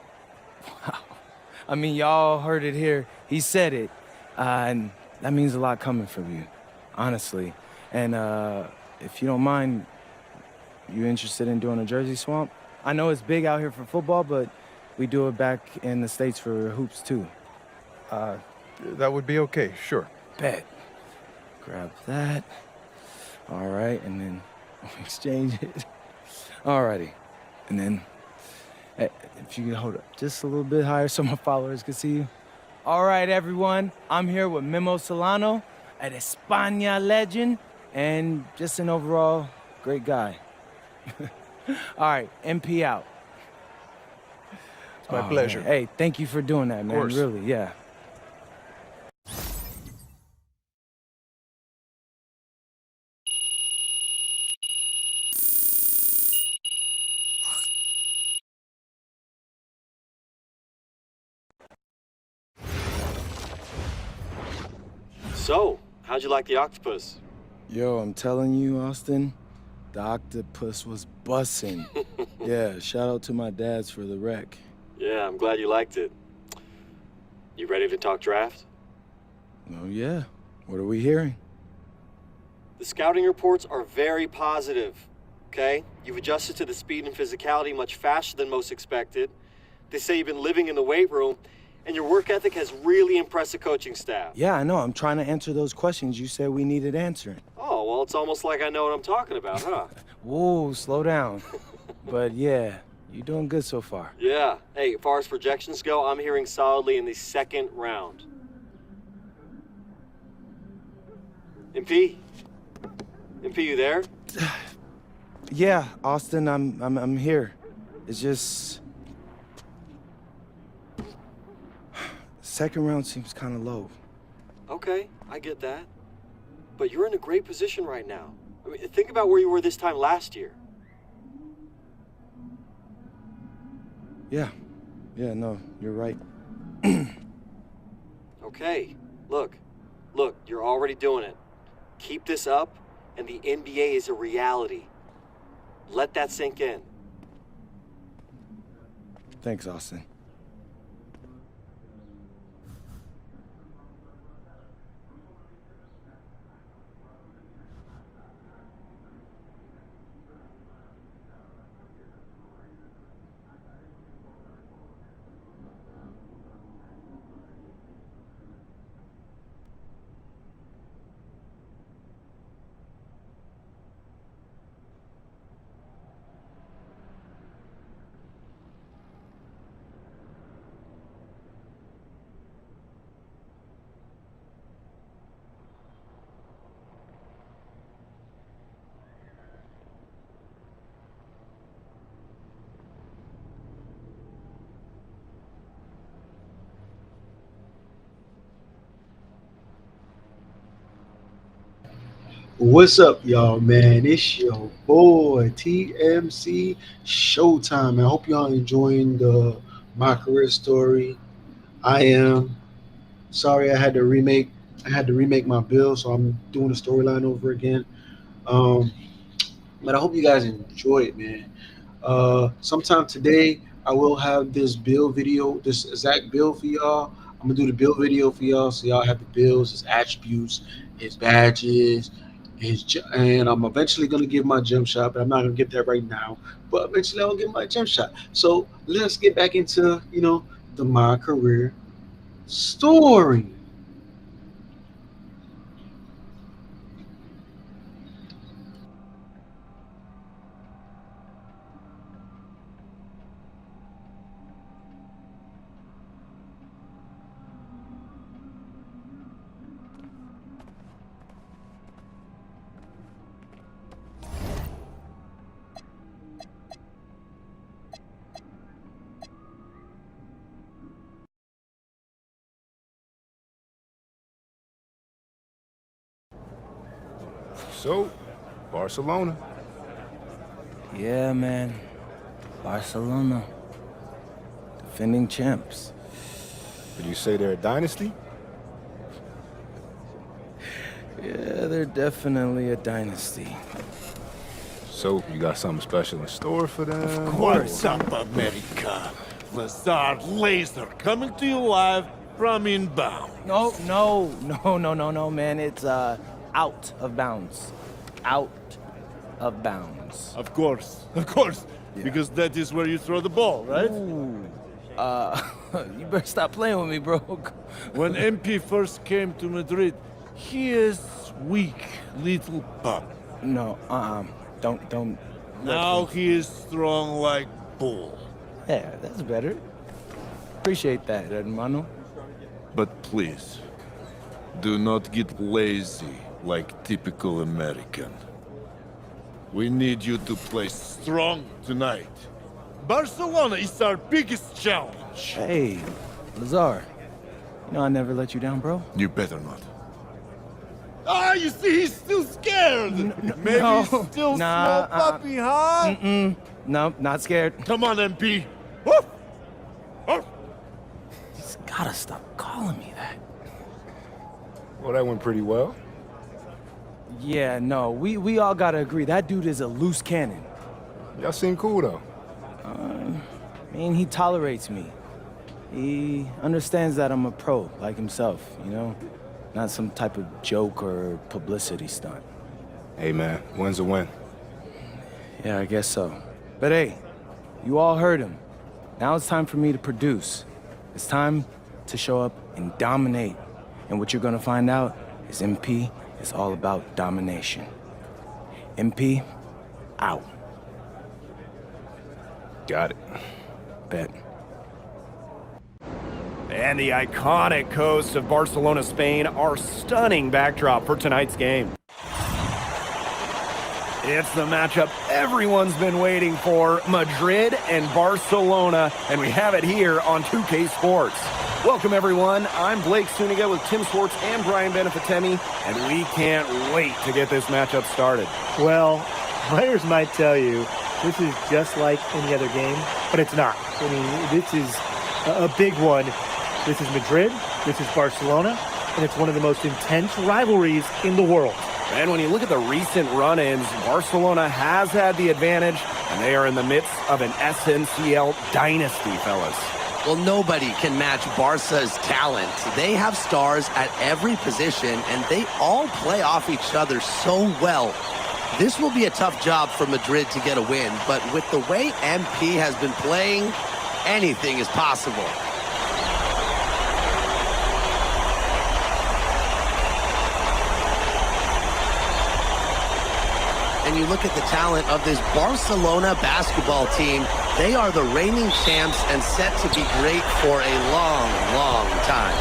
Wow. I mean, y'all heard it here. He said it. And that means a lot coming from you, honestly. And if you don't mind, you interested in doing a jersey swamp? I know it's big out here for football, but we do it back in the States for hoops, too. That would be okay, sure. Bet. Grab that. All right, and then exchange it. Alrighty. And then, if you can hold up just a little bit higher so my followers can see you. All right, everyone. I'm here with Memo Solano, an España legend, and just an overall great guy. All right, MP out. It's my pleasure. Man. Hey, thank you for doing that, man. Of course. Really, yeah. So, how'd you like the octopus? Yo, I'm telling you, Austin, the octopus was bussin'. Yeah, shout out to my dads for the wreck. Yeah, I'm glad you liked it. You ready to talk draft? Oh, yeah. What are we hearing? The scouting reports are very positive, okay? You've adjusted to the speed and physicality much faster than most expected. They say you've been living in the weight room, and your work ethic has really impressed the coaching staff. Yeah, I know. I'm trying to answer those questions you said we needed answering. Oh, well, it's almost like I know what I'm talking about, huh? Whoa, slow down. But yeah, you're doing good so far. Yeah. Hey, as far as projections go, I'm hearing solidly in the second round. MP? MP, you there? Yeah, Austin, I'm here. It's just second round seems kind of low. Okay, I get that. But you're in a great position right now. I mean, think about where you were this time last year. Yeah, no, you're right. Okay, look, you're already doing it. Keep this up, and the NBA is a reality. Let that sink in. Thanks, Austin. What's up, y'all, man? It's your boy TMC Showtime. I hope y'all enjoying the My Career story. I am. Sorry, I had to remake my build, so I'm doing the storyline over again. Um, but I hope you guys enjoy it, man. Sometime today, I will have this build video, this exact build for y'all. I'm gonna do the build video for y'all, so y'all have the builds, his attributes, his badges, and I'm eventually gonna give my jump shot, but I'm not gonna get that right now. But eventually, I'll get my jump shot. So let's get back into the My Career story. So, Barcelona. Yeah, man. Barcelona. Defending champs. Would you say they're a dynasty? Yeah, they're definitely a dynasty. So, you got something special in store for them? Of course. What's up, America? Lazard Laser coming to you live from inbound. No, man. It's, out of bounds. Out of bounds. Of course. Yeah. Because that is where you throw the ball, right? Ooh. You better stop playing with me, bro. When MP first came to Madrid, he is weak little pup. No, don't. Now he is strong like bull. Yeah, that's better. Appreciate that, hermano. But please, do not get lazy like typical American. We need you to play strong tonight. Barcelona is our biggest challenge. Hey, Lazar. You know I never let you down, bro. You better not. Ah, you see, he's still scared. Maybe no, he's still nah, small puppy, huh? No, not scared. Come on, MP. Woof! You just gotta stop calling me that. Well, that went pretty well. Yeah, no, we all gotta agree. That dude is a loose cannon. Y'all seem cool, though. I mean, he tolerates me. He understands that I'm a pro, like himself, you know? Not some type of joke or publicity stunt. Hey, man, win's a win. Yeah, I guess so. But hey, you all heard him. Now it's time for me to produce. It's time to show up and dominate. And what you're gonna find out is MP is all about domination. MP, out. Got it. Bet. And the iconic coast of Barcelona, Spain, our stunning backdrop for tonight's game. It's the matchup everyone's been waiting for, Madrid and Barcelona, and we have it here on 2K Sports. Welcome, everyone. I'm Blake Suniga with Tim Swartz and Brian Benefitemi, and we can't wait to get this matchup started. Well, players might tell you this is just like any other game, but it's not. I mean, this is a big one. This is Madrid, this is Barcelona, and it's one of the most intense rivalries in the world. And when you look at the recent run-ins, Barcelona has had the advantage, and they are in the midst of an SNCL dynasty, fellas. Well, nobody can match Barca's talent. They have stars at every position, and they all play off each other so well. This will be a tough job for Madrid to get a win, but with the way MP has been playing, anything is possible. And you look at the talent of this Barcelona basketball team, they are the reigning champs and set to be great for a long, long time.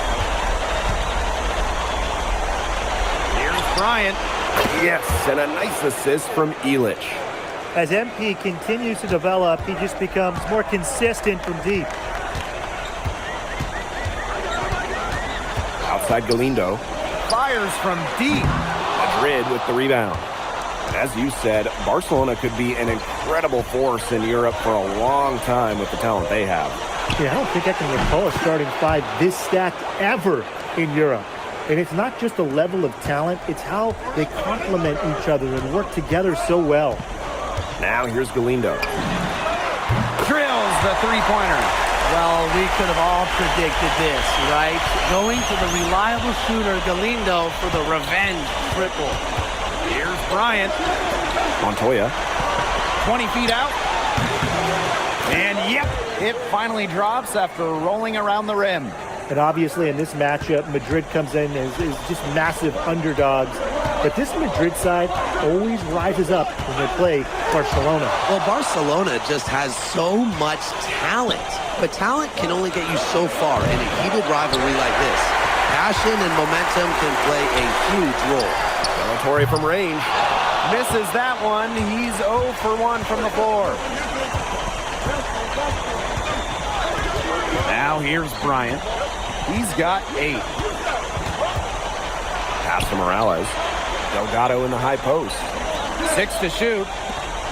Here's Bryant. Yes, and a nice assist from Illich. As MP continues to develop, he just becomes more consistent from deep. Outside Galindo. Fires from deep. Madrid with the rebound. And as you said, Barcelona could be an incredible force in Europe for a long time with the talent they have. Yeah, I don't think I can recall a starting five this stacked ever in Europe. And it's not just the level of talent, it's how they complement each other and work together so well. Now here's Galindo. Drills the three-pointer. Well, we could have all predicted this, right? Going to the reliable shooter, Galindo, for the revenge triple. Here's Bryant. Montoya. 20 feet out. And yep, it finally drops after rolling around the rim. And obviously in this matchup, Madrid comes in as just massive underdogs. But this Madrid side always rises up when they play Barcelona. Well, Barcelona just has so much talent. But talent can only get you so far in a heated rivalry like this. Passion and momentum can play a huge role. Delatorre from range. Misses that one. He's 0 for 1 from the floor. Now here's Bryant. He's got 8. Pass to Morales. Delgado in the high post. 6 to shoot.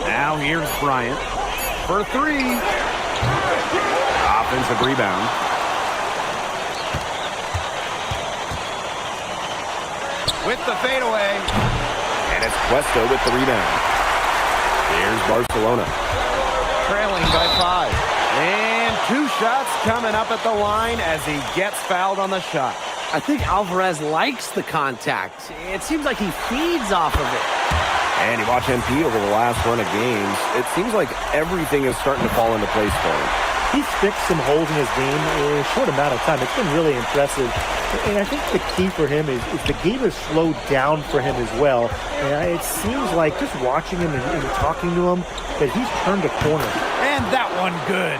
Now here's Bryant for 3. Offensive rebound. With the fadeaway. And it's Cuesta with the rebound. Here's Barcelona. Trailing by 5. And 2 shots coming up at the line as he gets fouled on the shot. I think Alvarez likes the contact. It seems like he feeds off of it. And you watch MP over the last run of games, it seems like everything is starting to fall into place for him. He's fixed some holes in his game in a short amount of time. It's been really impressive. And I think the key for him is the game has slowed down for him as well. And it seems like just watching him and talking to him that he's turned a corner. And that one good.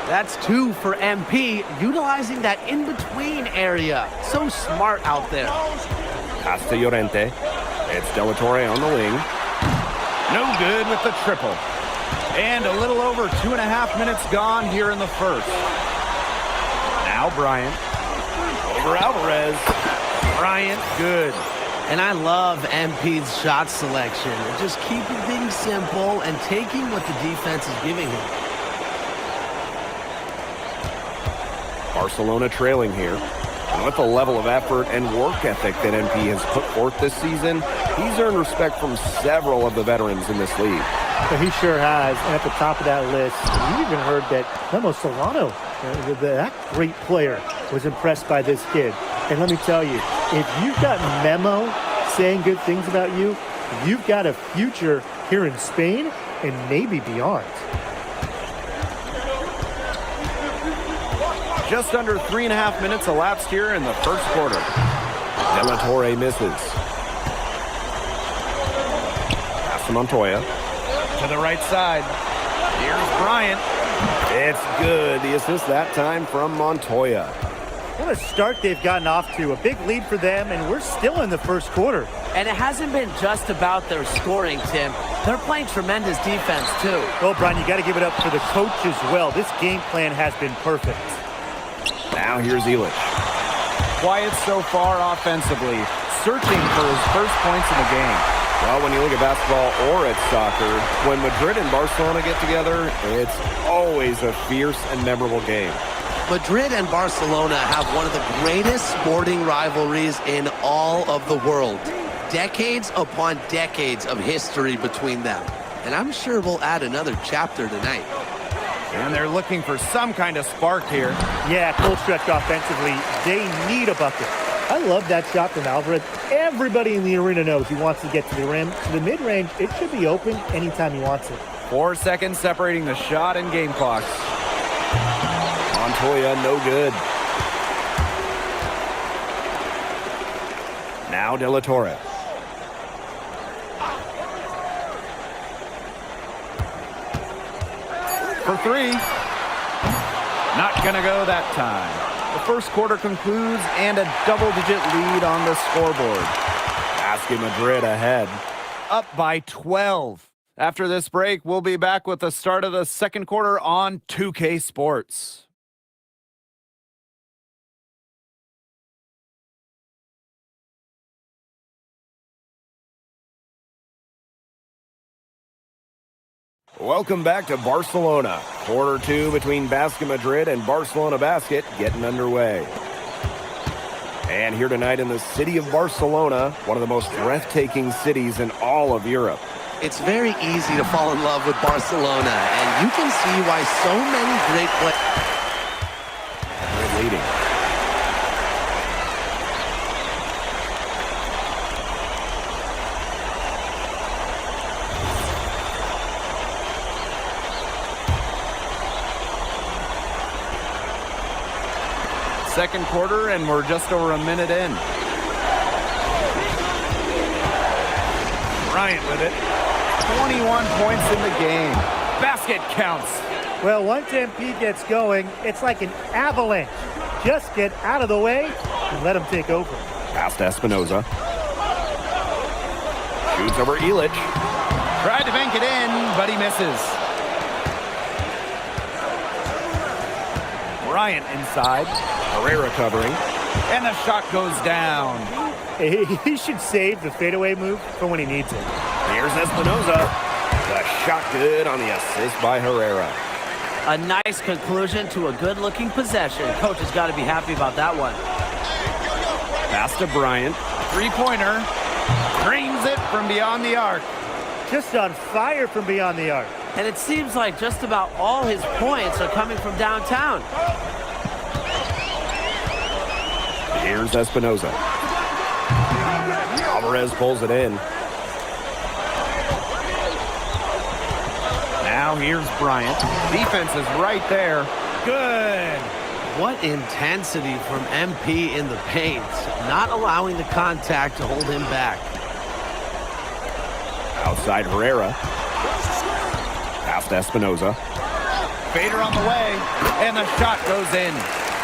That's 2 for MP, utilizing that in-between area. So smart out there. Pass to Llorente. It's Delatorre on the wing. No good with the triple. And a little over 2.5 minutes gone here in the first. Now Bryant. Over Alvarez. Bryant, good. And I love MP's shot selection. Just keeping things simple and taking what the defense is giving him. Barcelona trailing here. And with the level of effort and work ethic that MP has put forth this season, he's earned respect from several of the veterans in this league. But he sure has. And at the top of that list, we even heard that Memo Solano, that great player, was impressed by this kid. And let me tell you, if you've got Memo saying good things about you, you've got a future here in Spain and maybe beyond. Just under 3.5 minutes elapsed here in the first quarter. Delatorre misses. Pass to Montoya. To the right side. Here's Bryant. It's good. The assist that time from Montoya. What a start they've gotten off to. A big lead for them, and we're still in the first quarter. And it hasn't been just about their scoring, Tim. They're playing tremendous defense, too. Well, Brian, you got to give it up for the coach as well. This game plan has been perfect. Now here's Illich. Quiet so far offensively, searching for his first points in the game. Well, when you look at basketball or at soccer, when Madrid and Barcelona get together, it's always a fierce and memorable game. Madrid and Barcelona have one of the greatest sporting rivalries in all of the world. Decades upon decades of history between them. And I'm sure we'll add another chapter tonight. And they're looking for some kind of spark here. Yeah, cold stretch offensively. They need a bucket. I love that shot from Alvarez. Everybody in the arena knows he wants to get to the rim. To the mid-range, it should be open anytime he wants it. 4 seconds separating the shot and game clocks. Montoya, no good. Now Delatorre. For 3. Not gonna go that time. The first quarter concludes and a double-digit lead on the scoreboard. Basket Madrid ahead. Up by 12. After this break, we'll be back with the start of the second quarter on 2K Sports. Welcome back to Barcelona. Quarter 2 between Basket Madrid and Barcelona Basket getting underway. And here tonight in the city of Barcelona, one of the most breathtaking cities in all of Europe. It's very easy to fall in love with Barcelona, and you can see why so many great players are leading. Second quarter, and we're just over a minute in. Bryant with it. 21 points in the game. Basket counts. Well, once MP gets going, it's like an avalanche. Just get out of the way and let him take over. Pass to Espinoza. Shoots over Illich. Tried to bank it in, but he misses. Bryant inside. Herrera covering. And the shot goes down. He should save the fadeaway move for when he needs it. Here's Espinoza. The shot good on the assist by Herrera. A nice conclusion to a good-looking possession. Coach has got to be happy about that one. Pass to Bryant. Three-pointer. Drains it from beyond the arc. Just on fire from beyond the arc. And it seems like just about all his points are coming from downtown. Here's Espinoza. Alvarez pulls it in. Now here's Bryant. Defense is right there. Good. What intensity from MP in the paint, not allowing the contact to hold him back. Outside Herrera. Pass to Espinoza. Fader on the way, and the shot goes in.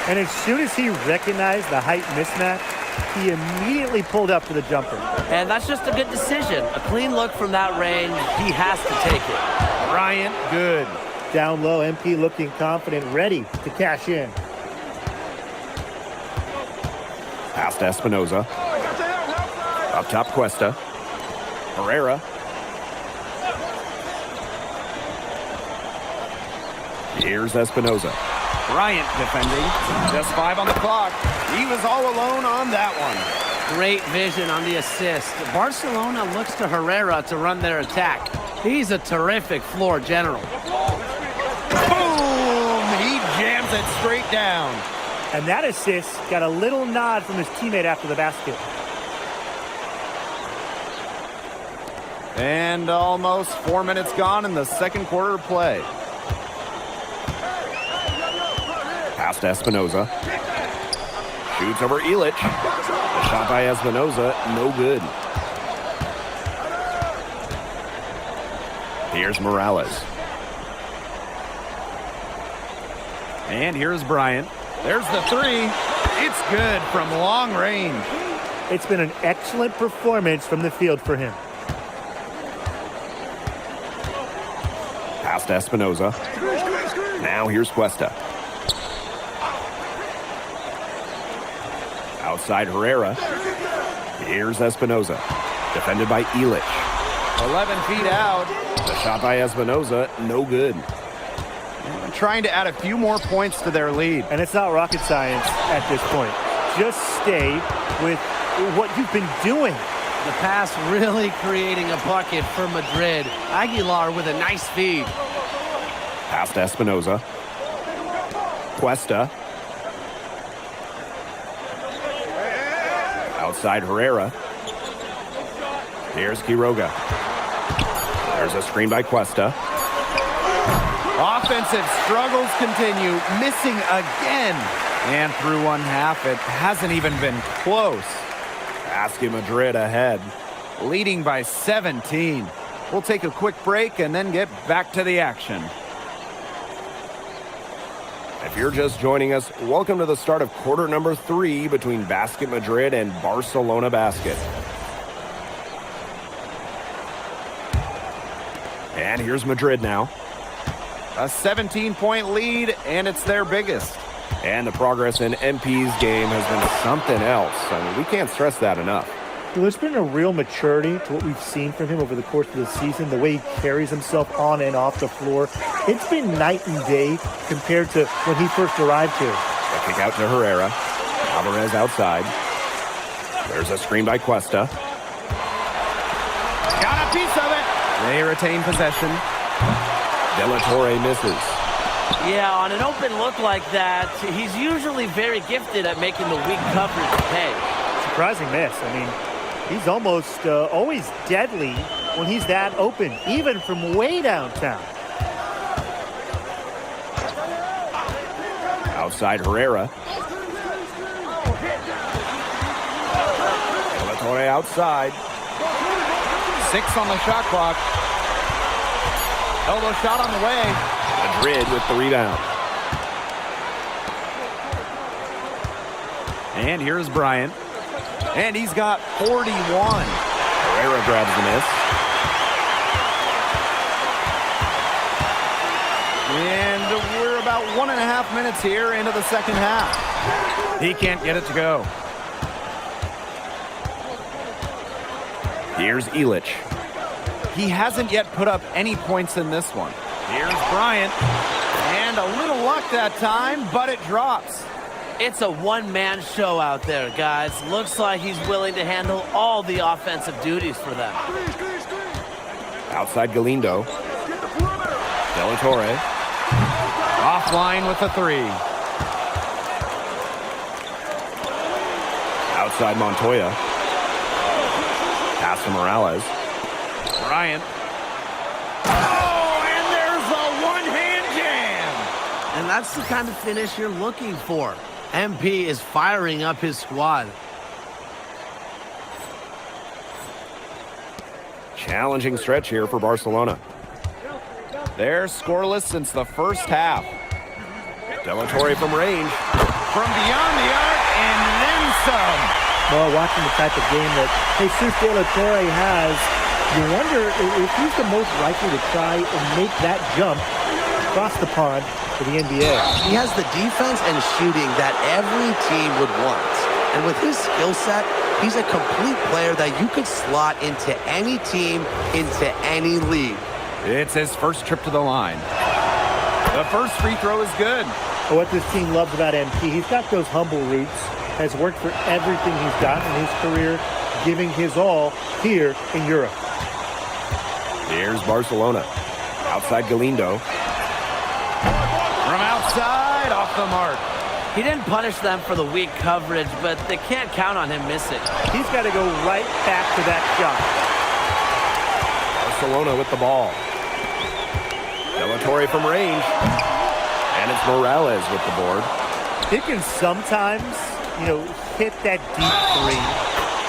And as soon as he recognized the height mismatch, he immediately pulled up for the jumper. And that's just a good decision. A clean look from that range. He has to take it. Bryant, good. Down low, MP looking confident, ready to cash in. Pass to Espinoza. Up top, Cuesta. Herrera. Here's Espinoza. Bryant defending. Just 5 on the clock. He was all alone on that one. Great vision on the assist. Barcelona looks to Herrera to run their attack. He's a terrific floor general. Boom! He jams it straight down. And that assist got a little nod from his teammate after the basket. And almost 4 minutes gone in the second quarter of play. Pass to Espinoza. Shoots over Illich. The shot by Espinoza, no good. Here's Morales. And here's Bryant. There's the three. It's good from long range. It's been an excellent performance from the field for him. Pass to Espinoza. Now here's Cuesta. Outside Herrera. Here's Espinoza. Defended by Illich. 11 feet out. The shot by Espinoza, no good. Trying to add a few more points to their lead. And it's not rocket science at this point. Just stay with what you've been doing. The pass really creating a bucket for Madrid. Aguilar with a nice feed. Pass to Espinoza. Cuesta. Outside Herrera. Here's Quiroga. There's a screen by Cuesta. Offensive struggles continue, missing again. And through one half, it hasn't even been close. Basket Madrid ahead. Leading by 17. We'll take a quick break and then get back to the action. If you're just joining us, welcome to the start of quarter number 3 between Basket Madrid and Barcelona Basket. And here's Madrid now. A 17-point lead, and it's their biggest. And the progress in MP's game has been something else. I mean, we can't stress that enough. Well, there's been a real maturity to what we've seen from him over the course of the season, the way he carries himself on and off the floor. It's been night and day compared to when he first arrived here. The kick out to Herrera. Alvarez outside. There's a screen by Cuesta. Got a piece of it. They retain possession. De La Torre misses. Yeah, on an open look like that, he's usually very gifted at making the weak coverage pay. Surprising miss. I mean, he's almost always deadly when he's that open, even from way downtown. Outside Herrera. De La Torre outside. 6 on the shot clock. Elbow shot on the way. Madrid with the rebound. And here's Bryant. And he's got 41. Herrera grabs the miss. And we're about 1.5 minutes here into the second half. He can't get it to go. Here's Illich. He hasn't yet put up any points in this one. Here's Bryant. And a little luck that time, but it drops. It's a one-man show out there, guys. Looks like he's willing to handle all the offensive duties for them. Outside Galindo. De La Torre. Offline with the 3. Outside Montoya. Pass to Morales. Bryant. Oh, and there's a one-hand jam. And that's the kind of finish you're looking for. MP is firing up his squad. Challenging stretch here for Barcelona. They're scoreless since the first half. De La Torre from range. From beyond the arc and then some. Well, watching the type of game that Jesus De La Torre has, you wonder if he's the most likely to try and make that jump across the pond to the NBA. He has the defense and shooting that every team would want. And with his skill set, he's a complete player that you could slot into any team, into any league. It's his first trip to the line. The first free throw is good. What this team loves about MP, he's got those humble roots, has worked for everything he's got in his career, giving his all here in Europe. Here's Barcelona. Outside Galindo. From outside, off the mark. He didn't punish them for the weak coverage, but they can't count on him missing. He's got to go right back to that shot. Barcelona with the ball. De La Torre from range. And it's Morales with the board. He can sometimes, hit that deep 3.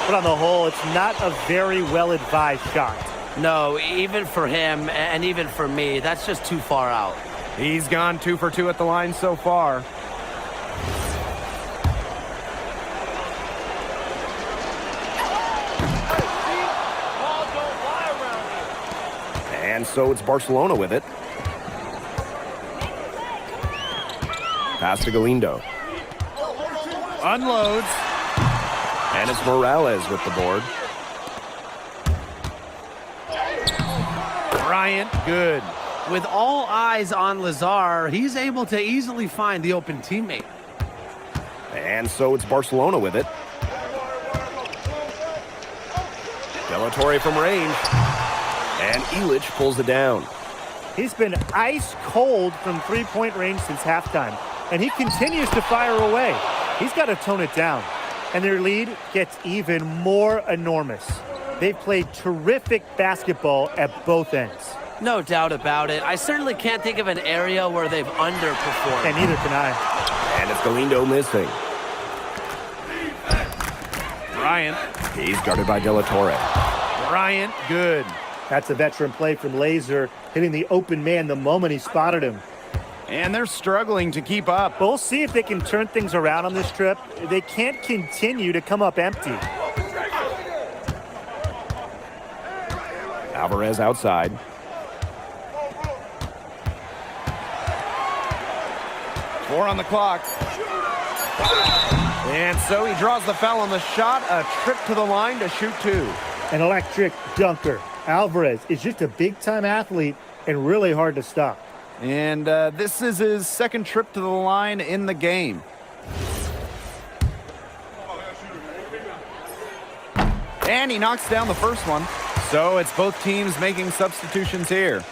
But on the whole, it's not a very well-advised shot. No, even for him and even for me, that's just too far out. He's gone 2 for 2 at the line so far. And so it's Barcelona with it. Pass to Galindo. Unloads. And it's Morales with the board. Bryant, good. With all eyes on Lazar, he's able to easily find the open teammate. And so it's Barcelona with it. De La Torre from range. And Illich pulls it down. He's been ice cold from three-point range since halftime, and he continues to fire away. He's got to tone it down, and their lead gets even more enormous. They've played terrific basketball at both ends. No doubt about it. I certainly can't think of an area where they've underperformed. And neither can I. And it's Galindo missing. Bryant. He's guarded by De La Torre. Bryant, good. That's a veteran play from Laser, hitting the open man the moment he spotted him. And they're struggling to keep up. We'll see if they can turn things around on this trip. They can't continue to come up empty. Alvarez outside. Four on the clock. And so he draws the foul on the shot. A trip to the line to shoot 2. An electric dunker. Alvarez is just a big-time athlete and really hard to stop. And this is his second trip to the line in the game. And he knocks down the first one. So it's both teams making substitutions here.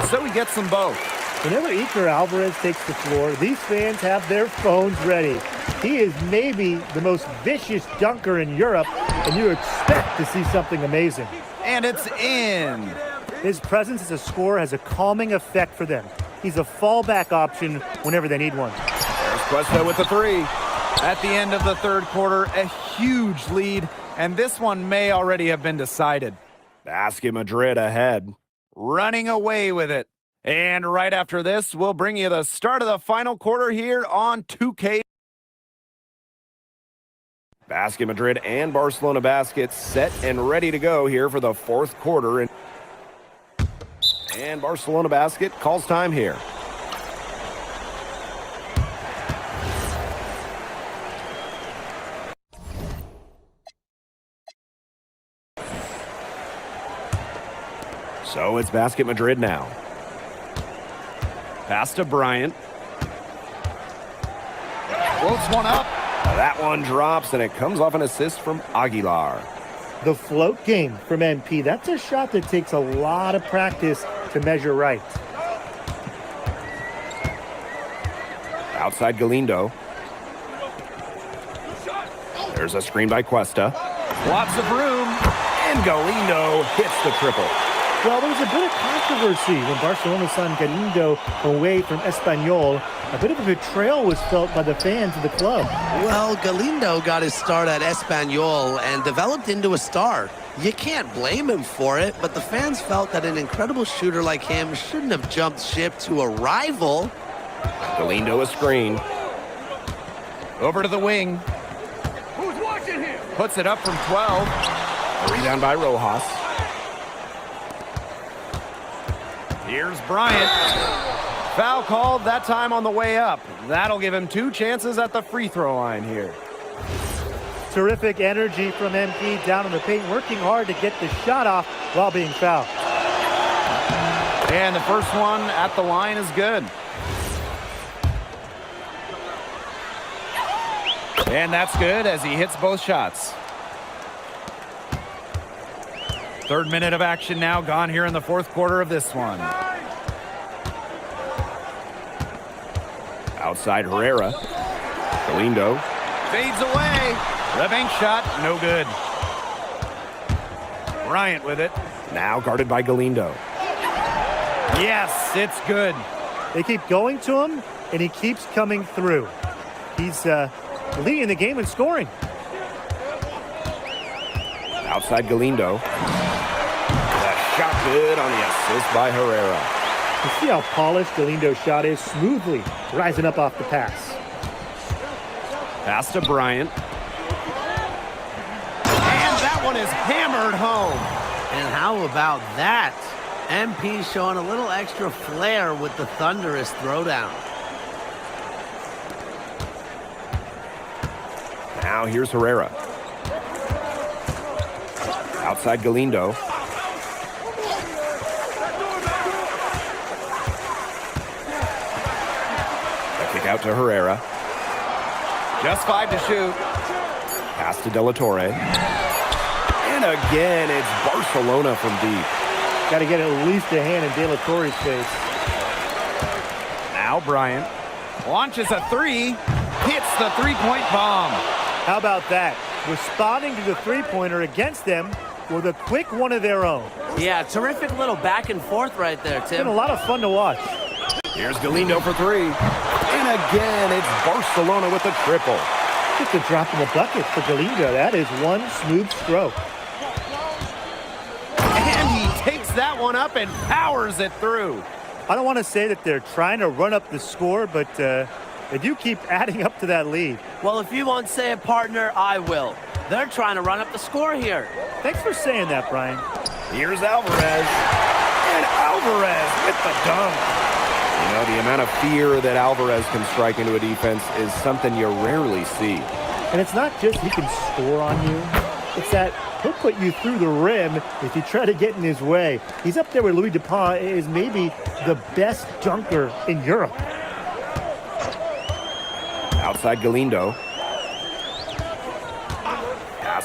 So he gets them both. Whenever Iker Alvarez takes the floor, these fans have their phones ready. He is maybe the most vicious dunker in Europe, and you expect to see something amazing. And it's in. His presence as a scorer has a calming effect for them. He's a fallback option whenever they need one. There's Cuesta with the three. At the end of the third quarter, a huge lead, and this one may already have been decided. Basket Madrid ahead. Running away with it. And right after this, we'll bring you the start of the final quarter here on 2K. Basket Madrid and Barcelona Baskets set and ready to go here for the fourth quarter. And Barcelona Basket calls time here. So it's Basket Madrid now. Pass to Bryant. Floats one up. That one drops, and it comes off an assist from Aguilar. The float game from MP, that's a shot that takes a lot of practice to measure right. Outside Galindo. There's a screen by Cuesta. Lots of room. And Galindo hits the triple. Well, there was a bit of controversy when Barcelona signed Galindo away from Espanyol. A bit of a betrayal was felt by the fans of the club. Well, Galindo got his start at Espanyol and developed into a star. You can't blame him for it, but the fans felt that an incredible shooter like him shouldn't have jumped ship to a rival. Galindo a screen. Over to the wing. Who's watching him? Puts it up from 12. A rebound by Rojas. Here's Bryant. Foul called that time on the way up. That'll give him 2 chances at the free throw line here. Terrific energy from MP down in the paint, working hard to get the shot off while being fouled. And the first one at the line is good. And that's good as he hits both shots. Third minute of action now gone here in the fourth quarter of this one. Outside Herrera. Galindo. Fades away. The bank shot, no good. Bryant with it. Now guarded by Galindo. Yes, it's good. They keep going to him, and he keeps coming through. He's leading the game in scoring. Outside Galindo. Shot good on the assist by Herrera. You see how polished Galindo's shot is, smoothly rising up off the pass. Pass to Bryant. And that one is hammered home. And how about that? MP showing a little extra flair with the thunderous throwdown. Now here's Herrera. Outside Galindo. Out to Herrera. Just 5 to shoot. Pass to De La Torre. And again, it's Barcelona from deep. Got to get at least a hand in De La Torre's face. Now Bryant launches a three, hits the three-point bomb. How about that? Responding to the three-pointer against them with a quick one of their own. Yeah, terrific little back and forth right there, It's Tim. been a lot of fun to watch. Here's Galindo for 3. And again, it's Barcelona with a triple. Just a drop in the bucket for Galindo. That is one smooth stroke. And he takes that one up and powers it through. I don't want to say that they're trying to run up the score, but they do keep adding up to that lead. Well, if you won't say it, partner, I will. They're trying to run up the score here. Thanks for saying that, Brian. Here's Alvarez. And Alvarez with the dunk. You know, the amount of fear that Alvarez can strike into a defense is something you rarely see. And it's not just he can score on you. It's that he'll put you through the rim if you try to get in his way. He's up there with Louis Dupont, is maybe the best dunker in Europe. Outside Galindo.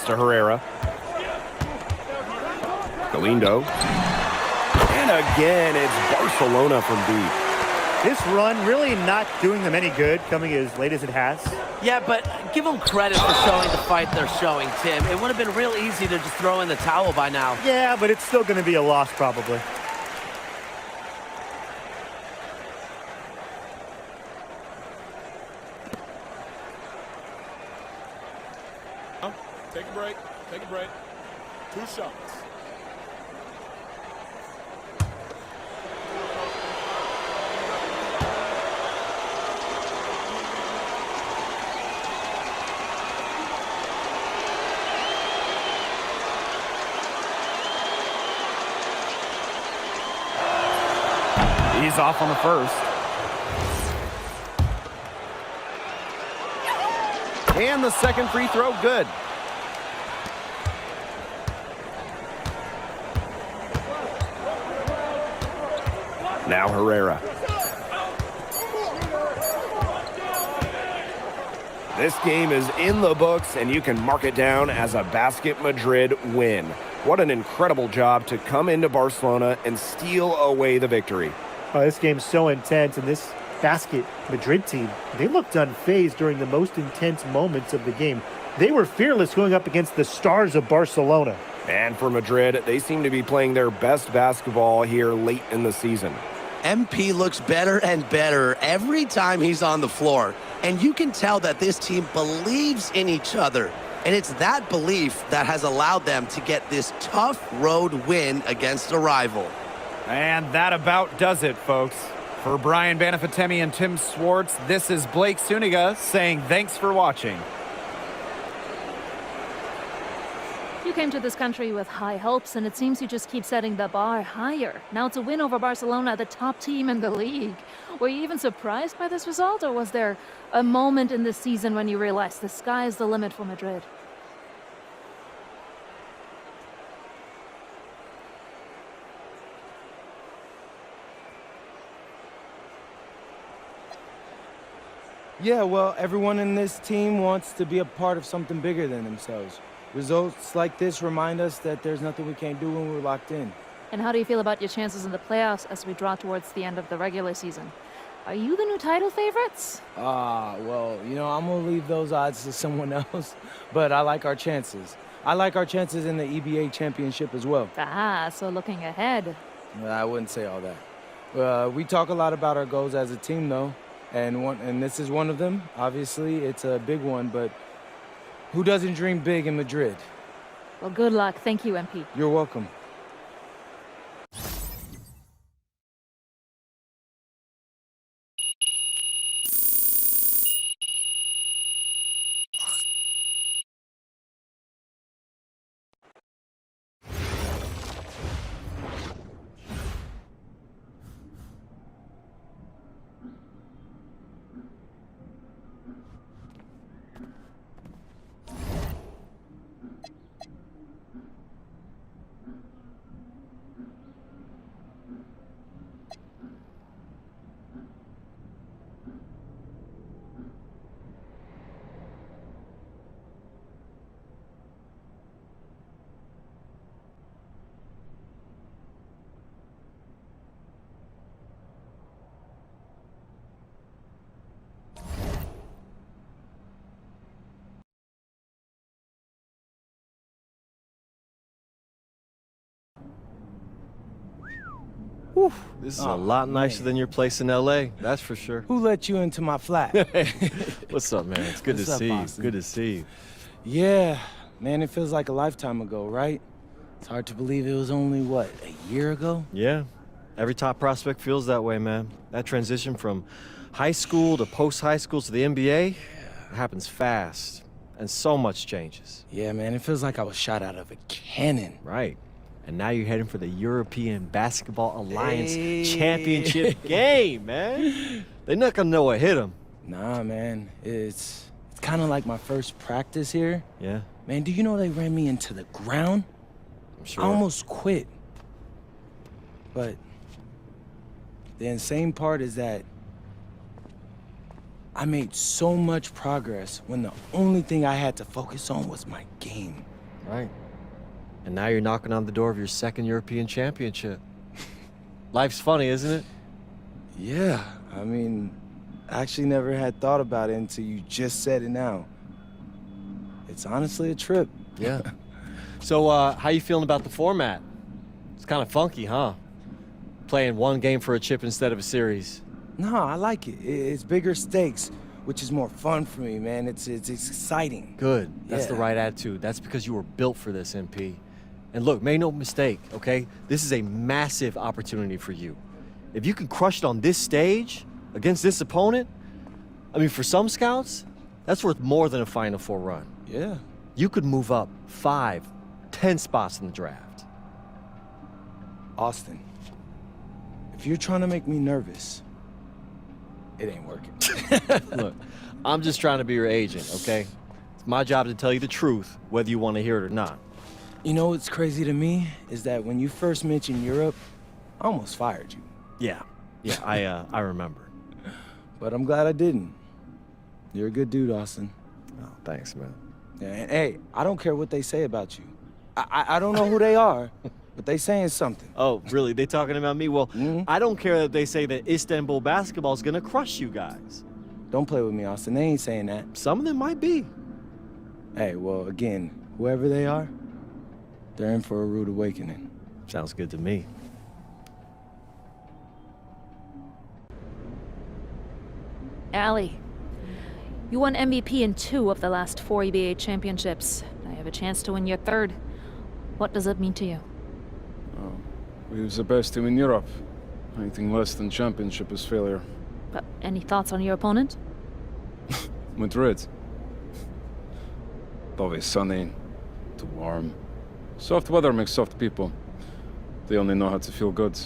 pass to Herrera. Galindo. And again, it's Barcelona from deep. This run really not doing them any good, coming as late as it has. Yeah, but give them credit for showing the fight they're showing, Tim. It would have been real easy to just throw in the towel by now. Yeah, but it's still going to be a loss probably. Take a break. Take a break. 2 shots. He's off on the first. And the second free throw, good. Now Herrera. This game is in the books, and you can mark it down as a Basket Madrid win. What an incredible job to come into Barcelona and steal away the victory. Oh, this game's so intense, and this Basket Madrid team, they looked unfazed during the most intense moments of the game. They were fearless going up against the stars of Barcelona. And for Madrid, they seem to be playing their best basketball here late in the season. MP looks better and better every time he's on the floor. And you can tell that this team believes in each other. And it's that belief that has allowed them to get this tough road win against a rival. And that about does it, folks. For Brian Banafitemi and Tim Swartz, this is Blake Suniga saying thanks for watching. You came to this country with high hopes, and it seems you just keep setting the bar higher. Now it's a win over Barcelona, the top team in the league. Were you even surprised by this result, or was there a moment in this season when you realized the sky is the limit for Madrid? Yeah, well, everyone in this team wants to be a part of something bigger than themselves. Results like this remind us that there's nothing we can't do when we're locked in. And how do you feel about your chances in the playoffs as we draw towards the end of the regular season? Are you the new title favorites? Well, you know, I'm going to leave those odds to someone else, but I like our chances. I like our chances in the EBA championship as well. So looking ahead. I wouldn't say all that. We talk a lot about our goals as a team, though, and this is one of them. Obviously, it's a big one, but who doesn't dream big in Madrid? Well, good luck. Thank you, MP. You're welcome. Whew, this is a lot nicer than your place in LA, that's for sure. Who let you into my flat? What's up, man? It's good to see you. Good to see you. Yeah, man, it feels like a lifetime ago, right? It's hard to believe it was only, what, a year ago? Yeah, every top prospect feels that way, man. That transition from high school to post-high school to the NBA, it happens fast, and so much changes. Yeah, man, it feels like I was shot out of a cannon. Right. And now you're heading for the European Basketball Alliance Championship game, man. They're not gonna know what hit them. Nah, man. It's kind of like my first practice here. Yeah? Man, do you know they ran me into the ground? I'm sure. I almost quit. But the insane part is that I made so much progress when the only thing I had to focus on was my game. Right. And now you're knocking on the door of your second European championship. Life's funny, isn't it? Yeah, I mean, I actually never had thought about it until you just said it now. It's honestly a trip. Yeah. So, how you feeling about the format? It's kind of funky, huh? Playing one game for a chip instead of a series. No, I like it. It's bigger stakes, which is more fun for me, man. It's exciting. Good. That's the Yeah. right attitude. That's because you were built for this, MP. And look, make no mistake, okay? This is a massive opportunity for you. If you can crush it on this stage against this opponent, I mean, for some scouts, that's worth more than a Final Four run. Yeah. You could move up 5, 10 spots in the draft. Austin, if you're trying to make me nervous, it ain't working. Look, I'm just trying to be your agent, okay? It's my job to tell you the truth, whether you want to hear it or not. You know what's crazy to me is that when you first mentioned Europe, I almost fired you. Yeah, I remember. But I'm glad I didn't. You're a good dude, Austin. Oh, thanks, man. Yeah, and hey, I don't care what they say about you. I don't know who they are, but they saying something. Oh, really? They talking about me? Well, I don't care that they say that Istanbul basketball is gonna crush you guys. Don't play with me, Austin. They ain't saying that. Some of them might be. Hey, well, again, whoever they are, they're in for a rude awakening. Sounds good to me. Allie, you won MVP in 2 of the last 4 EBA championships. Now you have a chance to win your 3rd. What does it mean to you? Oh, we was the best team in Europe. Anything less than championship is failure. But any thoughts on your opponent? Madrid. Always sunny, too warm. Soft weather makes soft people. They only know how to feel good.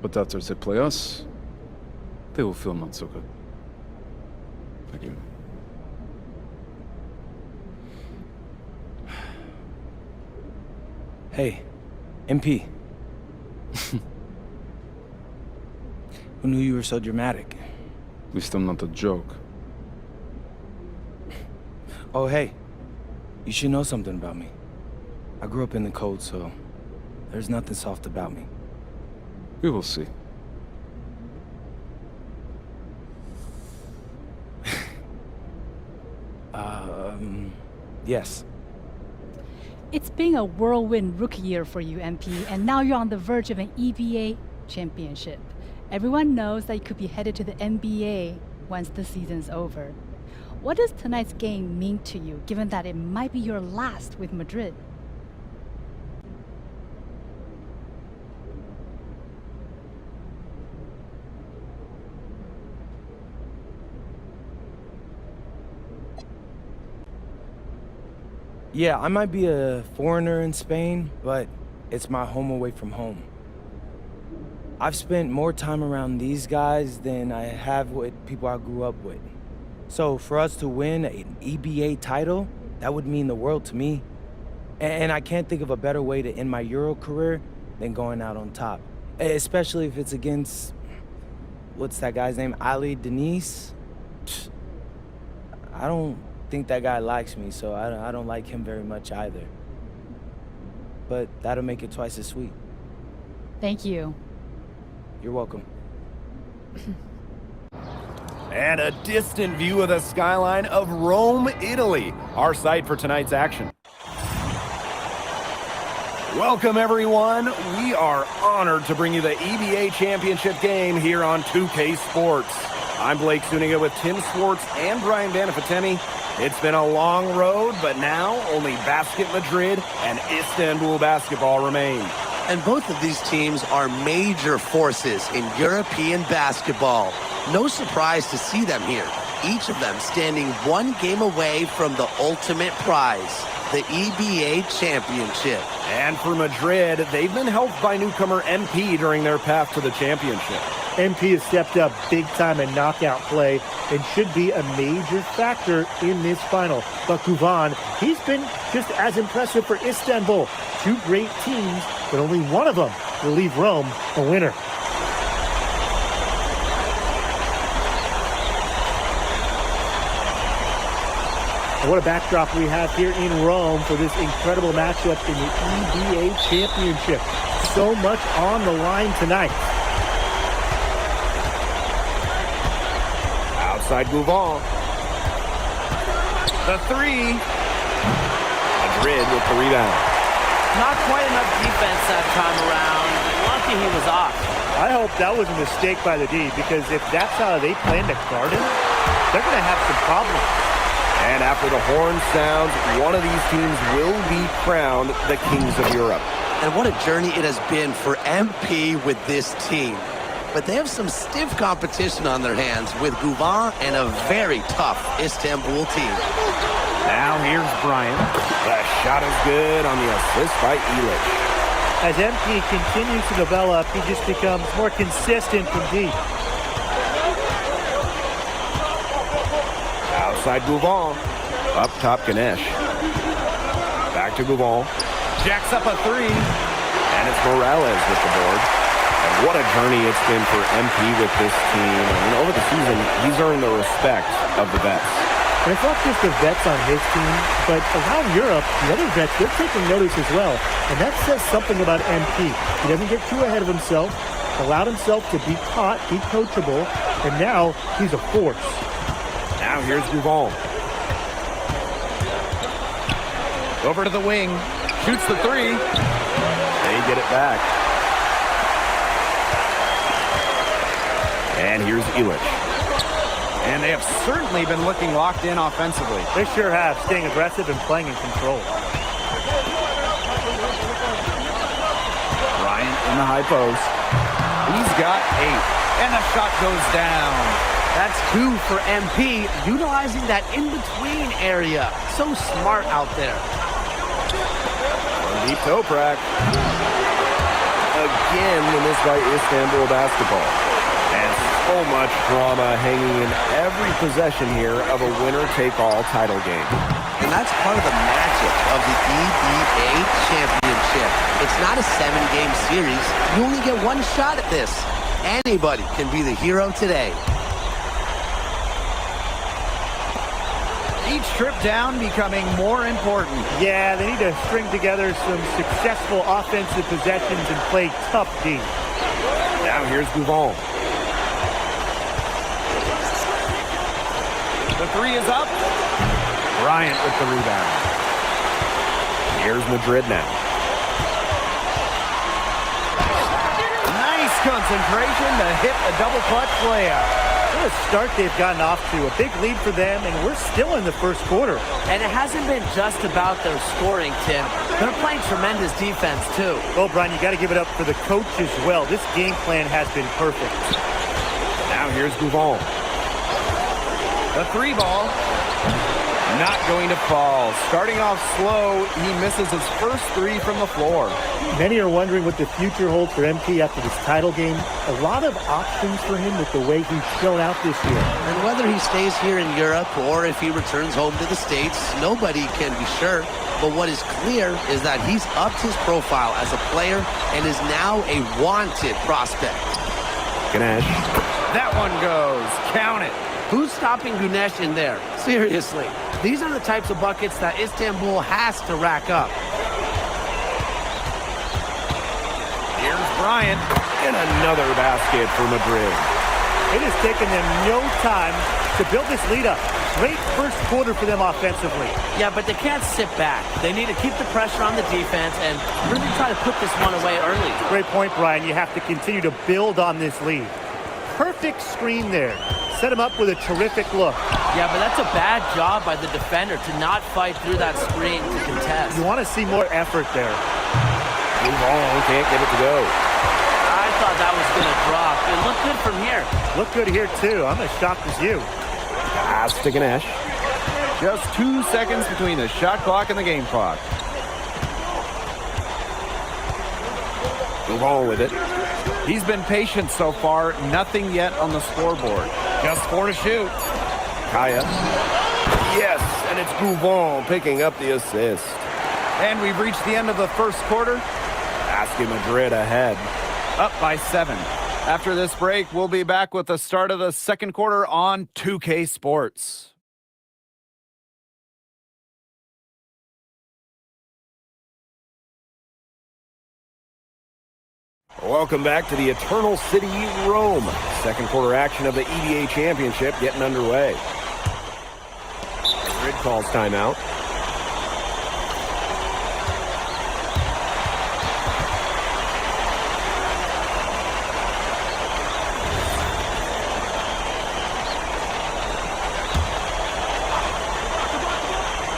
But after they play us, they will feel not so good. Thank you. Hey, MP. Who knew you were so dramatic? At least I'm not a joke. Oh, hey. You should know something about me. I grew up in the cold, so there's nothing soft about me. We will see. Yes. It's been a whirlwind rookie year for you, MP, and now you're on the verge of an EBA championship. Everyone knows that you could be headed to the NBA once the season's over. What does tonight's game mean to you, given that it might be your last with Madrid? Yeah, I might be a foreigner in Spain, but it's my home away from home. I've spent more time around these guys than I have with people I grew up with. So for us to win an EBA title, that would mean the world to me. And I can't think of a better way to end my Euro career than going out on top. Especially if it's against, what's that guy's name? Ali Denise? I don't think that guy likes me, so I don't like him very much either. But that'll make it twice as sweet. Thank you. You're welcome. And a distant view of the skyline of Rome, Italy, our site for tonight's action. Welcome, everyone. We are honored to bring you the EBA championship game here on 2K Sports. I'm Blake Zuniga with Tim Swartz and Brian Banafitemi. It's been a long road, but now only Basket Madrid and Istanbul basketball remain. And both of these teams are major forces in European basketball. No surprise to see them here, each of them standing one game away from the ultimate prize, the EBA championship. And for Madrid, they've been helped by newcomer MP during their path to the championship. MP has stepped up big time in knockout play and should be a major factor in this final. But Kuvan, he's been just as impressive for Istanbul. 2 great teams, but only one of them will leave Rome a winner. And what a backdrop we have here in Rome for this incredible matchup in the EBA Championship. So much on the line tonight. Outside Gouval. The three. Madrid with the rebound. Not quite enough defense that time around. Lucky he was off. I hope that was a mistake by the D, because if that's how they plan to guard him, they're going to have some problems. And after the horn sounds, one of these teams will be crowned the Kings of Europe. And what a journey it has been for MP with this team. But they have some stiff competition on their hands with Guvan and a very tough Istanbul team. Now here's Bryant. The shot is good on the assist by Elish. As MP continues to develop, he just becomes more consistent from deep. Outside Gouval. Up top Ganesh. Back to Gouval. Jacks up a three. And it's Morales with the board. And what a journey it's been for MP with this team. I mean, over the season, he's earned the respect of the vets. And it's not just the vets on his team, but around Europe, the other vets, they're taking notice as well. And that says something about MP. He doesn't get too ahead of himself, allowed himself to be caught, be coachable, and now he's a force. Now here's Gouval. Over to the wing. Shoots the three. They get it back. And here's Elish. And they have certainly been looking locked in offensively. They sure have, staying aggressive and playing in control. Bryant in the high post. He's got 8. And the shot goes down. That's 2 for MP, utilizing that in-between area. So smart out there. Deep Toprak. Again, the miss by Istanbul basketball. And so much drama hanging in every possession here of a winner-take-all title game. And that's part of the magic of the EBA Championship. It's not a 7-game series. You only get one shot at this. Anybody can be the hero today. Each trip down becoming more important. Yeah, they need to string together some successful offensive possessions and play tough D. Now here's Gouval. The three is up. Bryant with the rebound. Here's Madrid now. Nice concentration to hit a double clutch layup. What a start they've gotten off to. A big lead for them, and we're still in the first quarter. And it hasn't been just about their scoring, Tim. They're playing tremendous defense, too. Well, Brian, you got to give it up for the coach as well. This game plan has been perfect. Now here's Gouval. The three ball. Not going to fall. Starting off slow, he misses his first 3 from the floor. Many are wondering what the future holds for MP after this title game. A lot of options for him with the way he's shown out this year. And whether he stays here in Europe or if he returns home to the States, nobody can be sure. But what is clear is that he's upped his profile as a player and is now a wanted prospect. Ganesh. That one goes. Count it. Who's stopping Ganesh in there? Seriously. These are the types of buckets that Istanbul has to rack up. Here's Bryant. And another basket for Madrid. It has taken them no time to build this lead up. Great first quarter for them offensively. Yeah, but they can't sit back. They need to keep the pressure on the defense and really try to put this one away early. Great point, Brian. You have to continue to build on this lead. Perfect screen there. Set him up with a terrific look. Yeah, but that's a bad job by the defender to not fight through that screen to contest. You want to see more effort there. Gouval can't get it to go. I thought that was going to drop. It looked good from here. Look good here, too. I'm as shocked as you. Pass to Ganesh. Just 2 seconds between the shot clock and the game clock. Gouval with it. He's been patient so far. Nothing yet on the scoreboard. Just 4 to shoot. Kaya. Yes, and it's Gouval picking up the assist. And we've reached the end of the first quarter. Basket Madrid ahead. Up by 7. After this break, we'll be back with the start of the second quarter on 2K Sports. Welcome back to the Eternal City, Rome. Second quarter action of the EBA Championship getting underway. Madrid calls timeout.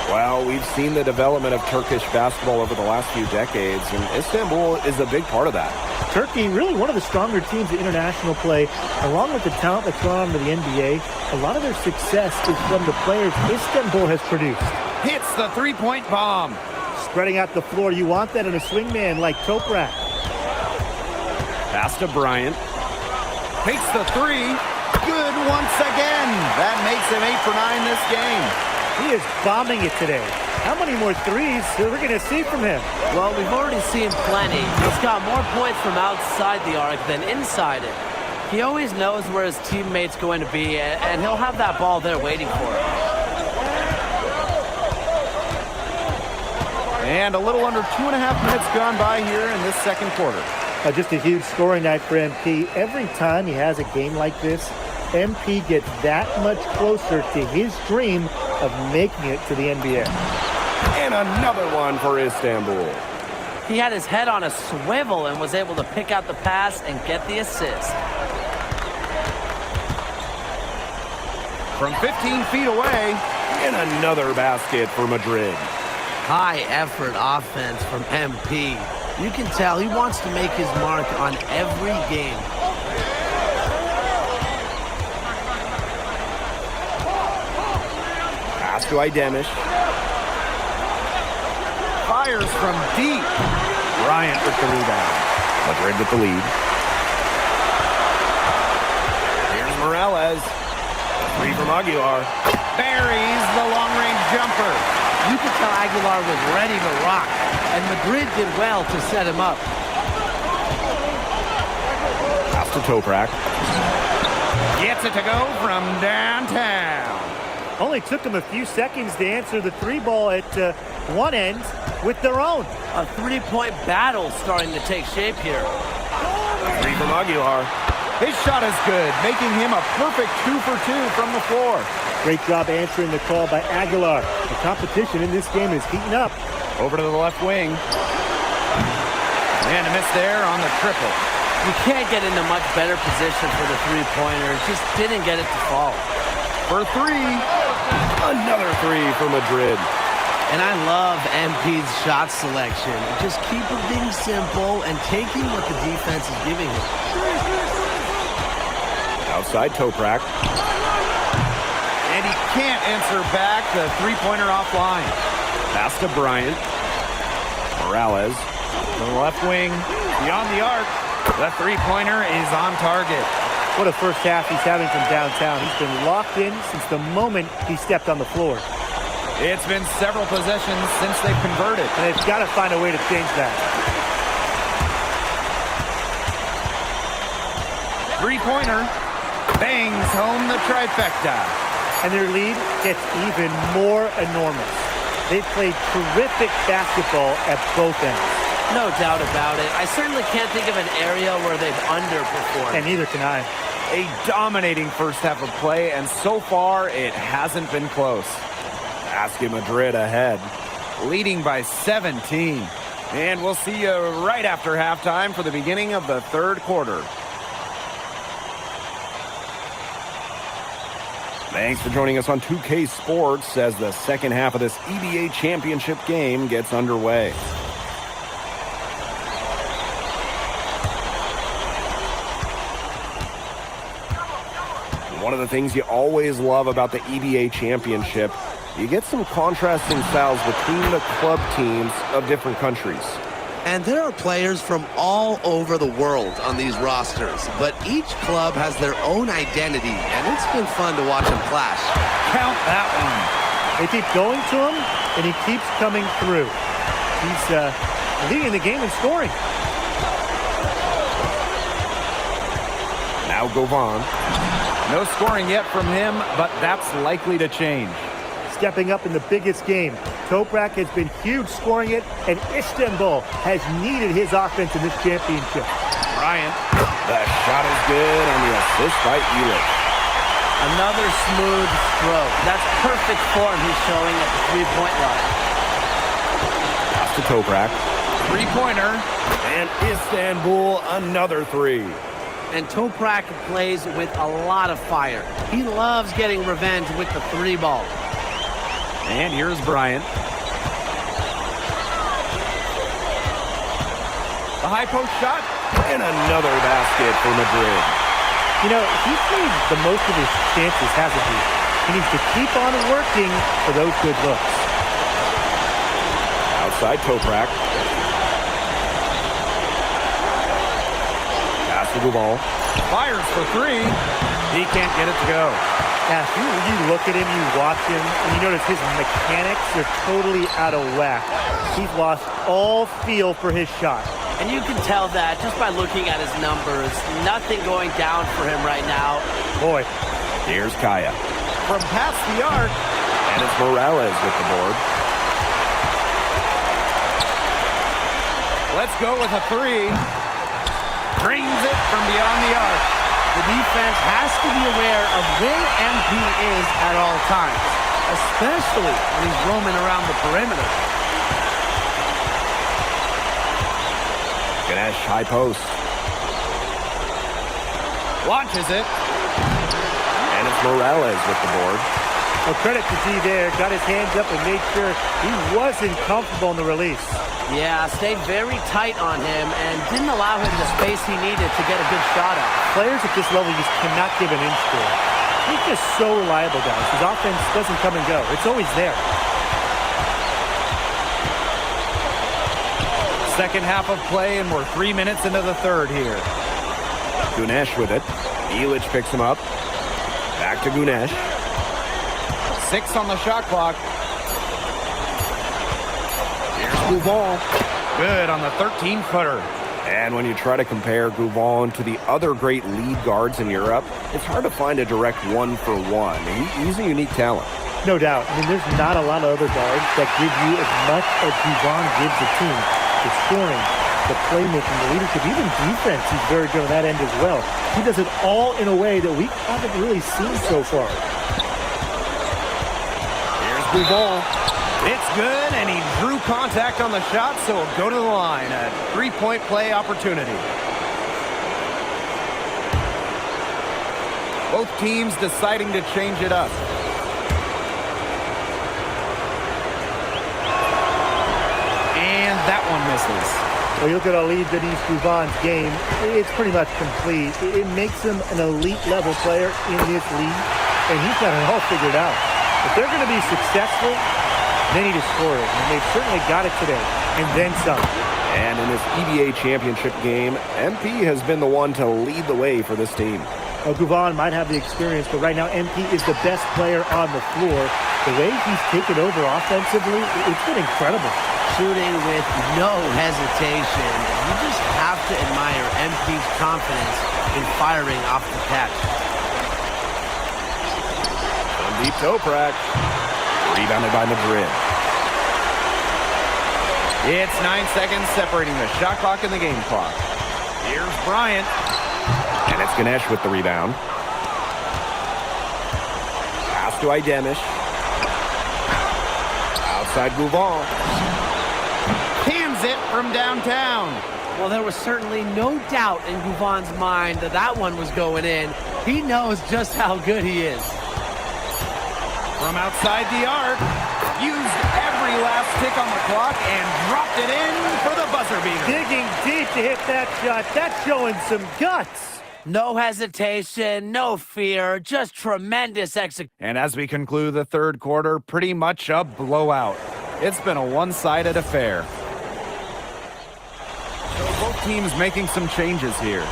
Well, we've seen the development of Turkish basketball over the last few decades, and Istanbul is a big part of that. Turkey, really one of the stronger teams in international play, along with the talent that's gone on to the NBA. A lot of their success is from the players Istanbul has produced. Hits the three-point bomb. Spreading out the floor, you want that in a swingman like Toprak. Pass to Bryant. Takes the three. Good once again. That makes him 8 for 9 this game. He is bombing it today. How many more threes are we going to see from him? Well, we've already seen plenty. He's got more points from outside the arc than inside it. He always knows where his teammate's going to be, and he'll have that ball there waiting for him. And a little under 2.5 minutes gone by here in this second quarter. Just a huge scoring night for MP. Every time he has a game like this, MP gets that much closer to his dream of making it to the NBA. And another one for Istanbul. He had his head on a swivel and was able to pick out the pass and get the assist. From 15 feet away. And another basket for Madrid. High effort offense from MP. You can tell he wants to make his mark on every game. Pass to Idemish. Fires from deep. Bryant with the rebound. Madrid with the lead. Here's Morales. Three from Aguilar. Buries the long-range jumper. You could tell Aguilar was ready to rock, and Madrid did well to set him up. Pass to Toprak. Gets it to go from downtown. Only took them a few seconds to answer the three ball at one end with their own. A three-point battle starting to take shape here. Three from Aguilar. His shot is good, making him a perfect 2 for 2 from the floor. Great job answering the call by Aguilar. The competition in this game is heating up. Over to the left wing. And a miss there on the triple. You can't get into much better position for the three-pointer. Just didn't get it to fall. For three. Another three for Madrid. And I love MP's shot selection. Just keeping things simple and taking what the defense is giving him. Outside Toprak. And he can't answer back the three-pointer offline. Pass to Bryant. Morales. To the left wing. Beyond the arc. The three-pointer is on target. What a first half he's having from downtown. He's been locked in since the moment he stepped on the floor. It's been several possessions since they've converted. And they've got to find a way to change that. Three-pointer. Bangs home the trifecta. And their lead gets even more enormous. They've played terrific basketball at both ends. No doubt about it. I certainly can't think of an area where they've underperformed. And neither can I. A dominating first half of play, and so far it hasn't been close. Basket Madrid ahead. Leading by 17. And we'll see you right after halftime for the beginning of the third quarter. Thanks for joining us on 2K Sports as the second half of this EBA championship game gets underway. One of the things you always love about the EBA championship, you get some contrasting styles between the club teams of different countries. And there are players from all over the world on these rosters, but each club has their own identity, and it's been fun to watch them clash. Count that one. They keep going to him, and he keeps coming through. He's leading the game in scoring. Now Govan. No scoring yet from him, but that's likely to change. Stepping up in the biggest game. Toprak has been huge scoring it, and Istanbul has needed his offense in this championship. Bryant. The shot is good on the assist by Elich. Another smooth stroke. That's perfect form he's showing at the three-point line. Pass to Toprak. Three-pointer. And Istanbul, another three. And Toprak plays with a lot of fire. He loves getting revenge with the three ball. And here's Bryant. The high post shot. And another basket for Madrid. You know, he's made the most of his chances, hasn't he? He needs to keep on working for those good looks. Outside Toprak. Pass to Duval. Fires for three. He can't get it to go. Yeah, you look at him, you watch him, and you notice his mechanics are totally out of whack. He's lost all feel for his shot. And you can tell that just by looking at his numbers. Nothing going down for him right now. Boy. Here's Kaya. From past the arc. And it's Morales with the board. Let's go with a three. Drains it from beyond the arc. The defense has to be aware of where MP is at all times, especially when he's roaming around the perimeter. Ganesh, high post. Launches it. And it's Morales with the board. Well, credit to D there. Got his hands up and made sure he wasn't comfortable in the release. Yeah, stayed very tight on him and didn't allow him the space he needed to get a good shot up. Players at this level, you just cannot give an inch to. He's just so reliable, guys. His offense doesn't come and go. It's always there. Second half of play, and we're 3 minutes into the third here. Gunesh with it. Elich picks him up. Back to Gunesh. 6 on the shot clock. Here's Gouvan. Good on the 13-footer. And when you try to compare Gouvan to the other great lead guards in Europe, it's hard to find a direct one-for-one. He's a unique talent. No doubt. I mean, there's not a lot of other guards that give you as much as Gouvan gives the team. The scoring, the playmaking, the leadership, even defense, he's very good on that end as well. He does it all in a way that we haven't really seen so far. Here's Gouvan. It's good, and he drew contact on the shot, so he'll go to the line. A three-point play opportunity. Both teams deciding to change it up. And that one misses. Well, you look at Ali Denise Gouvan's game, it's pretty much complete. It makes him an elite level player in this league, and he's got it all figured out. If they're going to be successful, they need to score it, and they've certainly got it today, and then some. And in this EBA championship game, MP has been the one to lead the way for this team. Well, Gouvan might have the experience, but right now MP is the best player on the floor. The way he's taken over offensively, it's been incredible. Shooting with no hesitation. You just have to admire MP's confidence in firing off the catch. From deep Toprak. Rebounded by Madrid. It's 9 seconds separating the shot clock and the game clock. Here's Bryant. And it's Ganesh with the rebound. Pass to Idemish. Outside Gouvan. Hands it from downtown. Well, there was certainly no doubt in Gouvan's mind that that one was going in. He knows just how good he is. From outside the arc, used every last tick on the clock and dropped it in for the buzzer beater. Digging deep to hit that shot. That's showing some guts. No hesitation, no fear, just tremendous execution. And as we conclude the third quarter, pretty much a blowout. It's been a one-sided affair. So both teams making some changes here.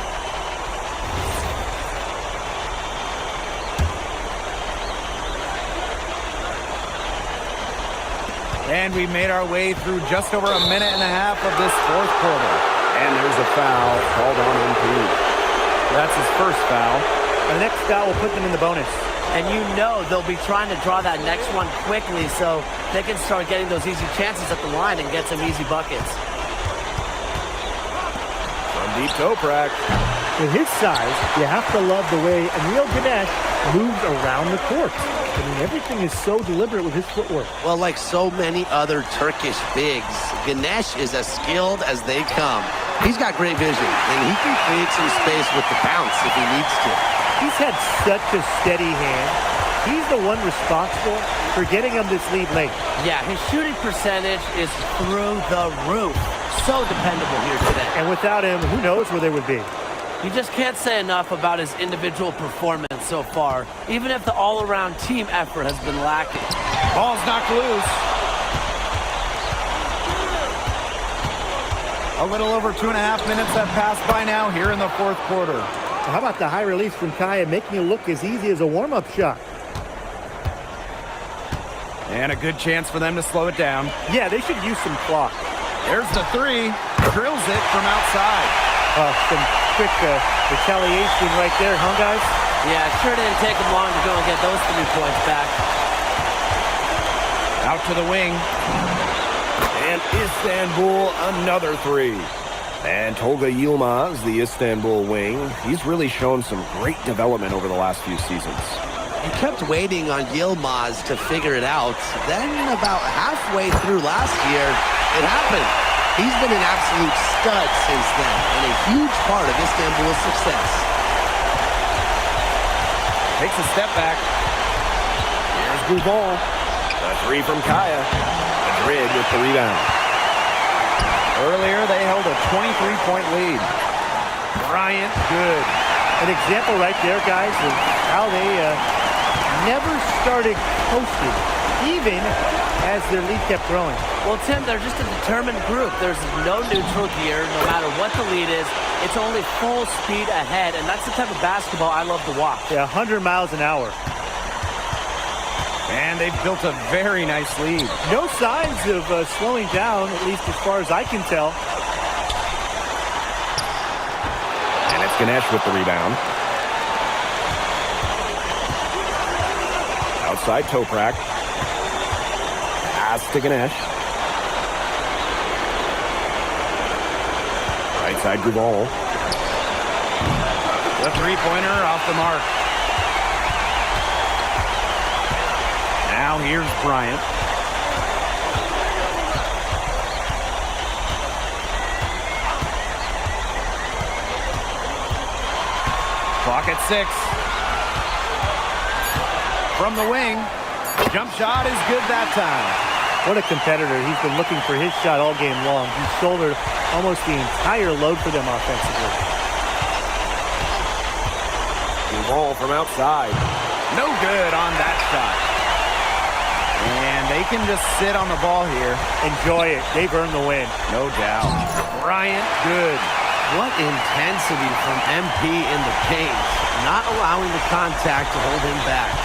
And we made our way through just over a minute and a half of this fourth quarter. And there's a foul called on MP. That's his first foul. The next foul will put them in the bonus. And you know they'll be trying to draw that next one quickly so they can start getting those easy chances at the line and get some easy buckets. From deep Toprak. With his size, you have to love the way Emil Ganesh moves around the court. I mean, everything is so deliberate with his footwork. Well, like so many other Turkish bigs, Ganesh is as skilled as they come. He's got great vision, and he can create some space with the bounce if he needs to. He's had such a steady hand. He's the one responsible for getting him this lead late. Yeah, his shooting percentage is through the roof. So dependable here today. And without him, who knows where they would be. You just can't say enough about his individual performance so far, even if the all-around team effort has been lacking. Ball's knocked loose. A little over 2.5 minutes have passed by now here in the fourth quarter. How about the high release from Kaya, making it look as easy as a warm-up shot? And a good chance for them to slow it down. Yeah, they should use some clock. There's the three. Drills it from outside. Some quick retaliation right there, huh, guys? Yeah, it sure didn't take them long to go and get those 3 points back. Out to the wing. And Istanbul, another three. And Tolga Yilmaz, the Istanbul wing, he's really shown some great development over the last few seasons. He kept waiting on Yilmaz to figure it out. Then about halfway through last year, it happened. He's been an absolute stud since then, and a huge part of Istanbul's success. Takes a step back. Here's Gouval. A three from Kaya. Madrid with the rebound. Earlier, they held a 23-point lead. Bryant, good. An example right there, guys, of how they never started coasting, even as their lead kept growing. Well, Tim, they're just a determined group. There's no neutral gear. No matter what the lead is, it's only full speed ahead, and that's the type of basketball I love to watch. Yeah, 100 miles an hour. And they've built a very nice lead. No signs of slowing down, at least as far as I can tell. And it's Ganesh with the rebound. Outside Toprak. Pass to Ganesh. Right side Gouval. The three-pointer off the mark. Now here's Bryant. Clock at 6. From the wing. Jump shot is good that time. What a competitor. He's been looking for his shot all game long. He shouldered almost the entire load for them offensively. Ball from outside. No good on that shot. And they can just sit on the ball here. Enjoy it. They've earned the win. No doubt. Bryant, good. What intensity from MP in the paint, not allowing the contact to hold him back.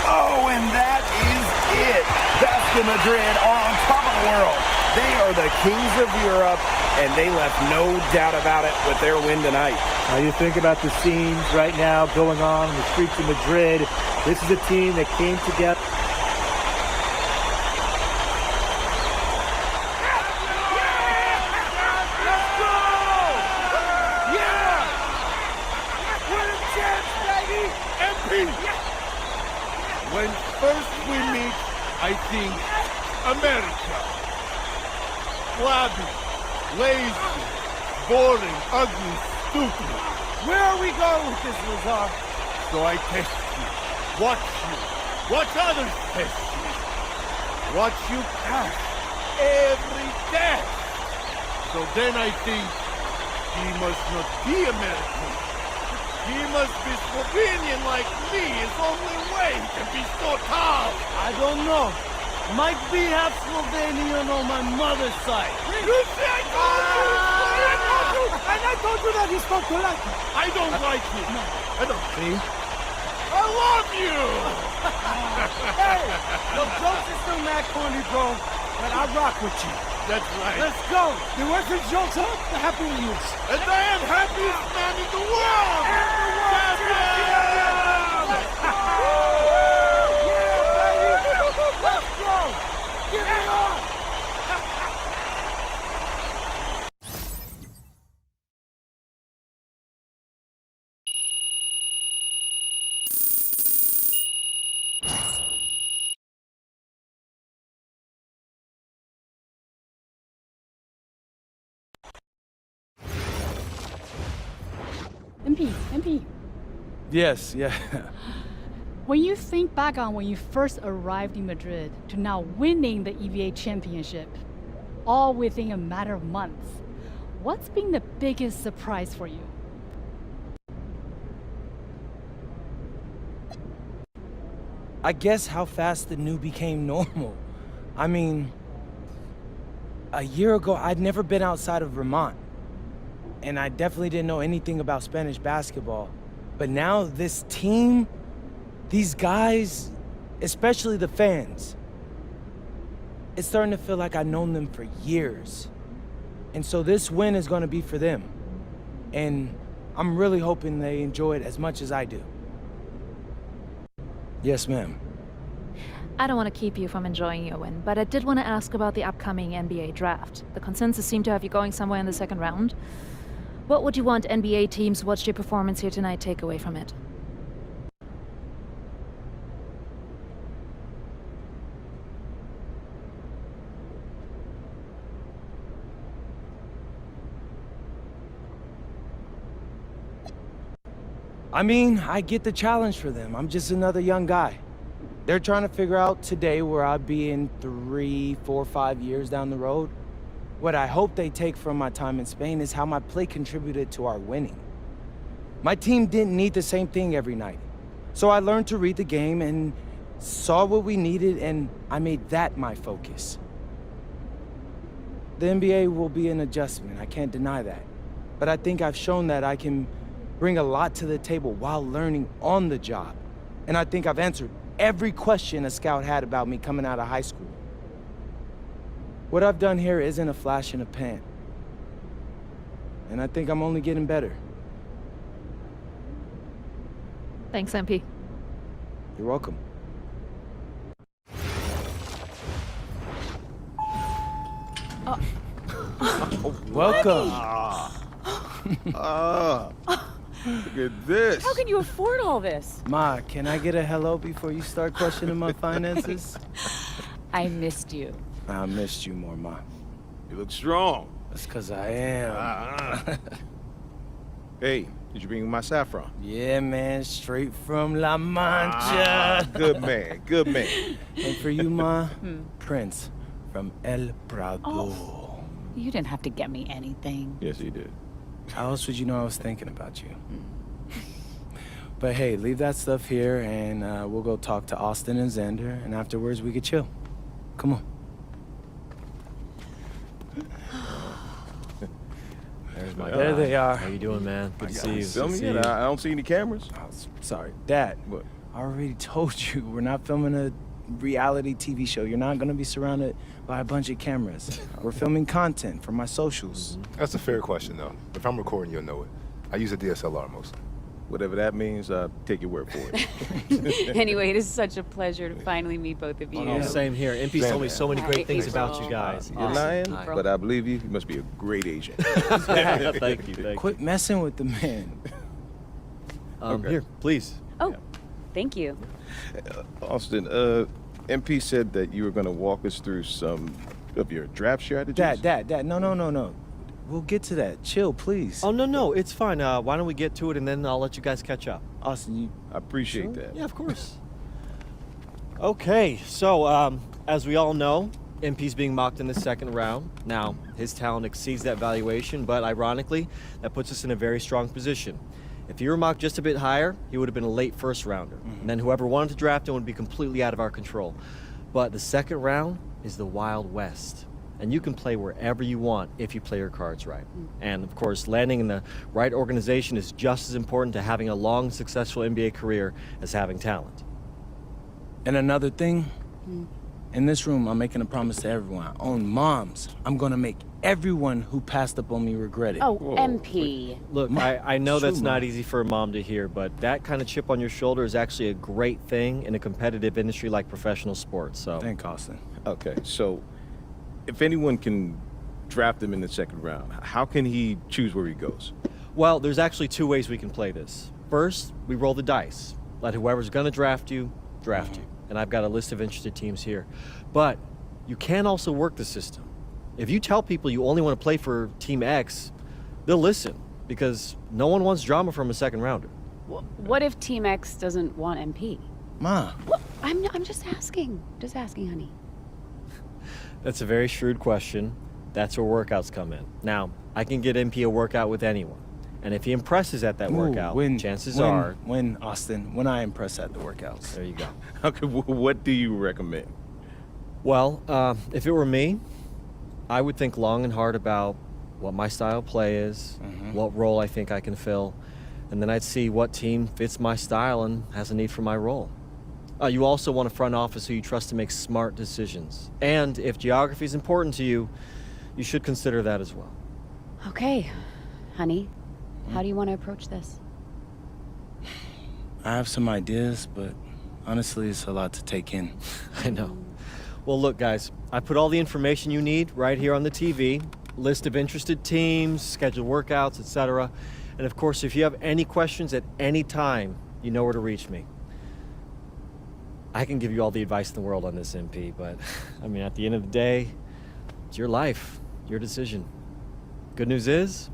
Oh, and that is it. Basket Madrid are on top of the world. They are the kings of Europe, and they left no doubt about it with their win tonight. Now you think about the scenes right now going on in the streets of Madrid. This is a team that came together. When first we meet, I think America. Flabby, lazy, boring, ugly, stupid. Where are we going with this, Lazar? So I test you, watch others test you, watch you pass every test. So then I think he must not be American. He must be Slovenian like me. His only way to be so tough. I don't know. Might be half Slovenian on my mother's side. You see, I told you! And I told you that he spoke to Latin. I don't like you. No. I don't see. I love you! Hey, the jokes is still mad corny, bro. But I rock with you. That's right. Let's go. The worst jokes up, the happy news. And I am happiest man in the world! Let's go! Give me all! MP. Yes, yeah. When you think back on when you first arrived in Madrid to now winning the EVA championship, all within a matter of months, what's been the biggest surprise for you? I guess how fast the new became normal. I mean, a year ago, I'd never been outside of Vermont. And I definitely didn't know anything about Spanish basketball. But now this team, these guys, especially the fans, it's starting to feel like I've known them for years. And so this win is going to be for them. And I'm really hoping they enjoy it as much as I do. Yes, ma'am. I don't want to keep you from enjoying your win, but I did want to ask about the upcoming NBA draft. The consensus seemed to have you going somewhere in the second round. What would you want NBA teams who watched your performance here tonight take away from it? I mean, I get the challenge for them. I'm just another young guy. They're trying to figure out today where I'll be in 3, 4, 5 years down the road. What I hope they take from my time in Spain is how my play contributed to our winning. My team didn't need the same thing every night. So I learned to read the game and saw what we needed, and I made that my focus. The NBA will be an adjustment, I can't deny that. But I think I've shown that I can bring a lot to the table while learning on the job. And I think I've answered every question a scout had about me coming out of high school. What I've done here isn't a flash in the pan. And I think I'm only getting better. Thanks, MP. You're welcome. Welcome. Look at this. How can you afford all this? Ma, can I get a hello before you start questioning my finances? I missed you. I missed you more, Ma. You look strong. That's because I am. Hey, did you bring my saffron? Yeah, man, straight from La Mancha. Good man, good man. And for you, Ma, Prince from El Prado. Oh, you didn't have to get me anything. Yes, he did. How else would you know I was thinking about you? But hey, leave that stuff here, and we'll go talk to Austin and Xander, and afterwards we could chill. Come on. There's my There guy. they are. How you doing, man? Good to see you. Filming it? I don't see any cameras. Oh, sorry, Dad. What? I already told you we're not filming a reality TV show. You're not gonna be surrounded by a bunch of cameras. We're filming content for my socials. That's a fair question, though. If I'm recording, you'll know it. I use a DSLR mostly. Whatever that means, take your word for it. Anyway, it is such a pleasure to finally meet both of you. Oh, same here. MP's told me so many great things April. about you guys. You're lying, but I believe you. You must be a great agent. Thank you. Quit messing with the man. Okay. Here, please. Oh, thank you. Austin, MP said that you were going to walk us through some of your draft strategies. Dad, no. We'll get to that. Chill, please. Oh, no, it's fine. Why don't we get to it, and then I'll let you guys catch up. Austin, I appreciate that. Yeah, of course. Okay, so as we all know, MP's being mocked in the second round. Now, his talent exceeds that valuation, but ironically, that puts us in a very strong position. If he were mocked just a bit higher, he would have been a late first rounder. And then whoever wanted to draft him would be completely out of our control. But the second round is the Wild West. And you can play wherever you want if you play your cards right. And of course, landing in the right organization is just as important to having a long, successful NBA career as having talent. And another thing, in this room, I'm making a promise to everyone. On moms, I'm gonna make everyone who passed up on me regret it. Oh, MP. Look, I know that's True, not Mom. easy for a mom to hear, but that kind of chip on your shoulder is actually a great thing in a competitive industry like professional sports. So, Thank Austin. Okay, so if anyone can draft him in the second round, how can he choose where he goes? well, there's actually two ways we can play this. First, we roll the dice. Let whoever's gonna draft you, draft you. And I've got a list of interested teams here. But you can also work the system. If you tell people you only want to play for Team X, they'll listen. because no one wants drama from a second rounder. What if Team X doesn't want MP? Ma. Well, I'm just asking. Just asking, honey. That's a very shrewd question. That's where workouts come in. Now, I can get MP a workout with anyone. And if he impresses at that workout, chances are... Austin, when I impress at the workouts. There you go. Okay, what do you recommend? Well, if it were me, I would think long and hard about what my style of play is, what role I think I can fill, and then I'd see what team fits my style and has a need for my role. You also want a front office who you trust to make smart decisions. And if geography is important to you, you should consider that as well. Okay, honey. How do you want to approach this? I have some ideas, but honestly, it's a lot to take in. I know. Well, look, guys, I put all the information you need right here on the TV. List of interested teams, scheduled workouts, etc. And of course, if you have any questions at any time, you know where to reach me. I can give you all the advice in the world on this, MP, but I mean, at the end of the day, it's your life, your decision. Good news is,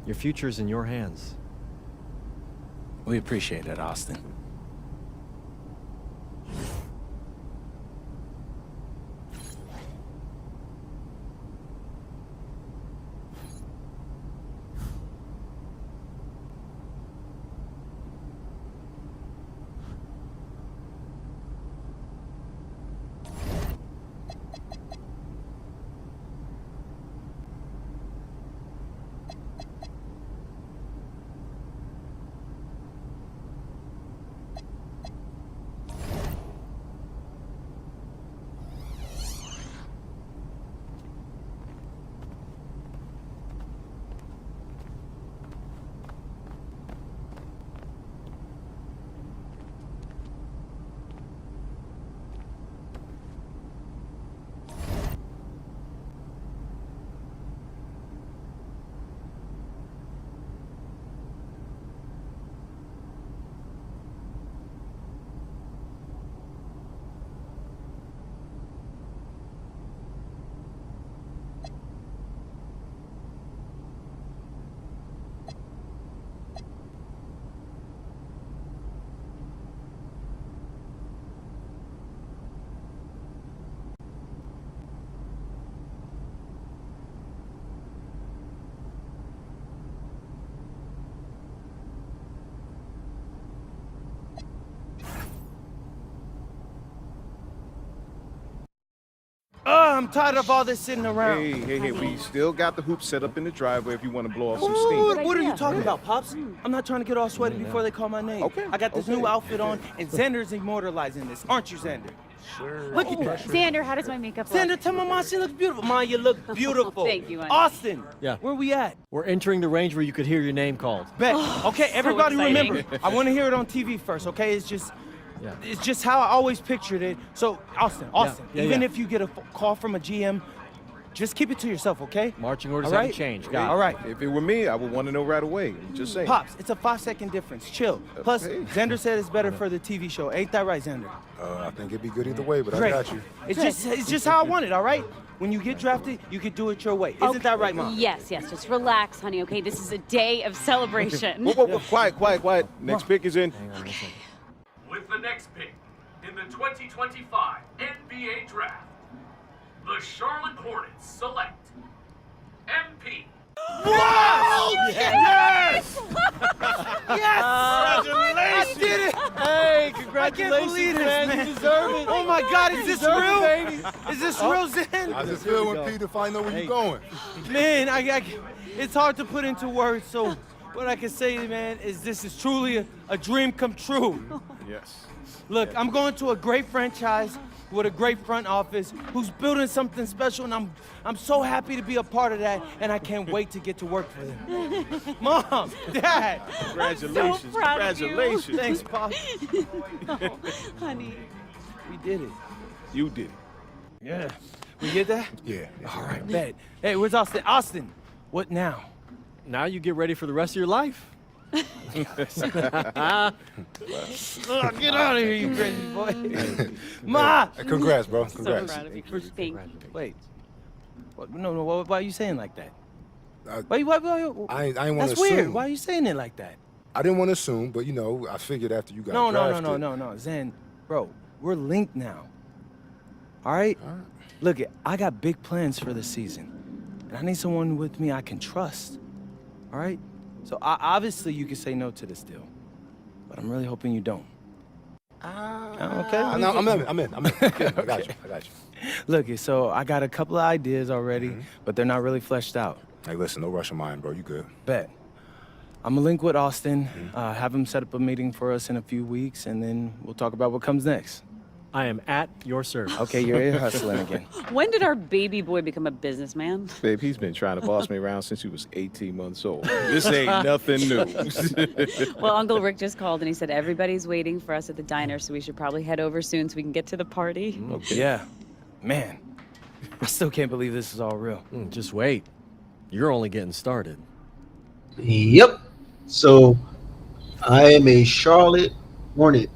your future's in your hands. We appreciate it, Austin. Oh, I'm tired of all this sitting around. Hey, we still got the hoop set up in the driveway if you want to blow off some Ooh, steam. what are you talking about, Pops? I'm not trying to get all sweaty before they call my name. Okay. I got this new outfit on, and Xander's immortalizing this. Aren't you, Xander? Sure. Look at that. Xander, how does my makeup look? Xander, tell my mom she looks beautiful. Ma, you look beautiful. Thank you, honey. Austin, Yeah. where we at? We're entering the range where you could hear your name called. Bet. Okay, everybody exciting. remember, I want to hear it on TV first, okay? It's just Yeah. how I always pictured it. So, Austin, Yeah, even yeah. if you get a call from a GM, just keep it to yourself, okay? Marching orders All haven't right? changed. Got it. All right. If it were me, I would want to know right away. I'm just saying. Pops, it's a 5-second difference. Chill. Plus, Hey. Xander said it's better for the TV show. Ain't that right, Xander? I think it'd be good either way, but Great. I got you. It's just how I want it, all right? When you get drafted, you can do it your way. Isn't that right, Mom? Yes. Just relax, honey, okay? This is a day of celebration. Whoa, quiet. Next pick is in. With the next pick in the 2025 NBA Draft, the Charlotte Hornets select MP. Yes! I did it! Hey, I can't congratulations, believe this, man. man. You deserve it. Oh my God, is this deserve it, real? baby. Is this real, Zen? How's it feel when Peter find out where you going? Man, it's hard to put into words, so what I can say, man, is this is truly a dream come true. Yes. Look, I'm going to a great franchise with a great front office who's building something special, and I'm so happy to be a part of that, and I can't wait to get to work for them. Mom, Dad. Congratulations. So proud of you. Congratulations. Thanks, Pop. Oh, honey. We did it. You did it. Yeah. We did that? Yeah. All right, bet. Hey, where's Austin? Austin, what now? Now you get ready for the rest of your life. Get out of here, you crazy boy. Ma! Congrats, bro. So Congrats. proud of you. Thank you. Wait. No, why are you saying like that? Why I ain't want to That's assume. weird. Why are you saying it like that? I didn't want to assume, but I figured after you got drafted. No. Zen, bro, we're linked now. All right? Look, I got big plans for this season. And I need someone with me I can trust. All right? So obviously you can say no to this deal. But I'm really hoping you don't. Okay? No, I'm in. I got you. Look, so I got a couple of ideas already, but they're not really fleshed out. Hey, listen, no rush of mine, bro. You good. Bet. I'm gonna link with Austin, have him set up a meeting for us in a few weeks, and then we'll talk about what comes next. I am at your service. Okay, you're hustling again. When did our baby boy become a businessman? Babe, he's been trying to boss me around since he was 18 months old. This ain't nothing new. Well, Uncle Rick just called and he said everybody's waiting for us at the diner, so we should probably head over soon so we can get to the party. Okay. Yeah. Man, I still can't believe this is all real. Just wait. You're only getting started. Yep. So I am a Charlotte Hornet.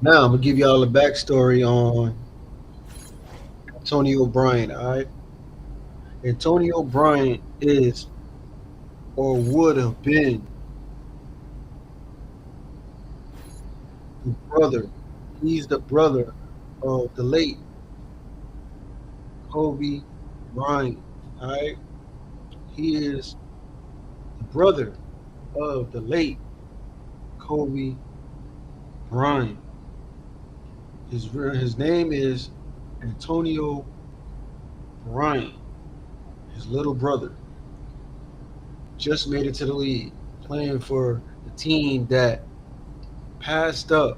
Now I'm gonna give y'all a backstory on Antonio Bryant. All right. Antonio Bryant is or would have been the brother. He's the brother of the late Kobe Bryant. All right. He is the brother of the late Kobe Bryant. His name is Antonio Bryant. His little brother just made it to the league, playing for the team that passed up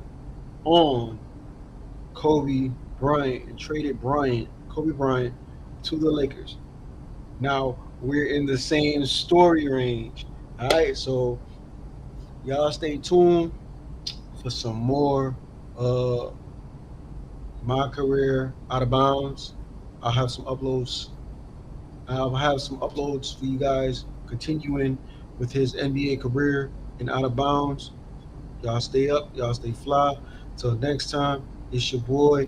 on Kobe Bryant and traded Kobe Bryant to the Lakers. Now we're in the same story range. All right, so y'all stay tuned for some more My Career Out of Bounds. I'll have some uploads for you guys continuing with his NBA career and Out of Bounds. Y'all stay up, y'all stay fly. Till next time, it's your boy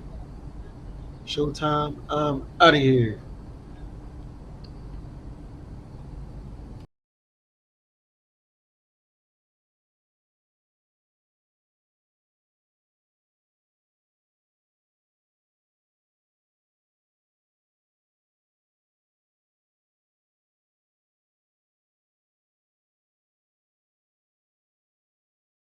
Showtime. I'm out of here.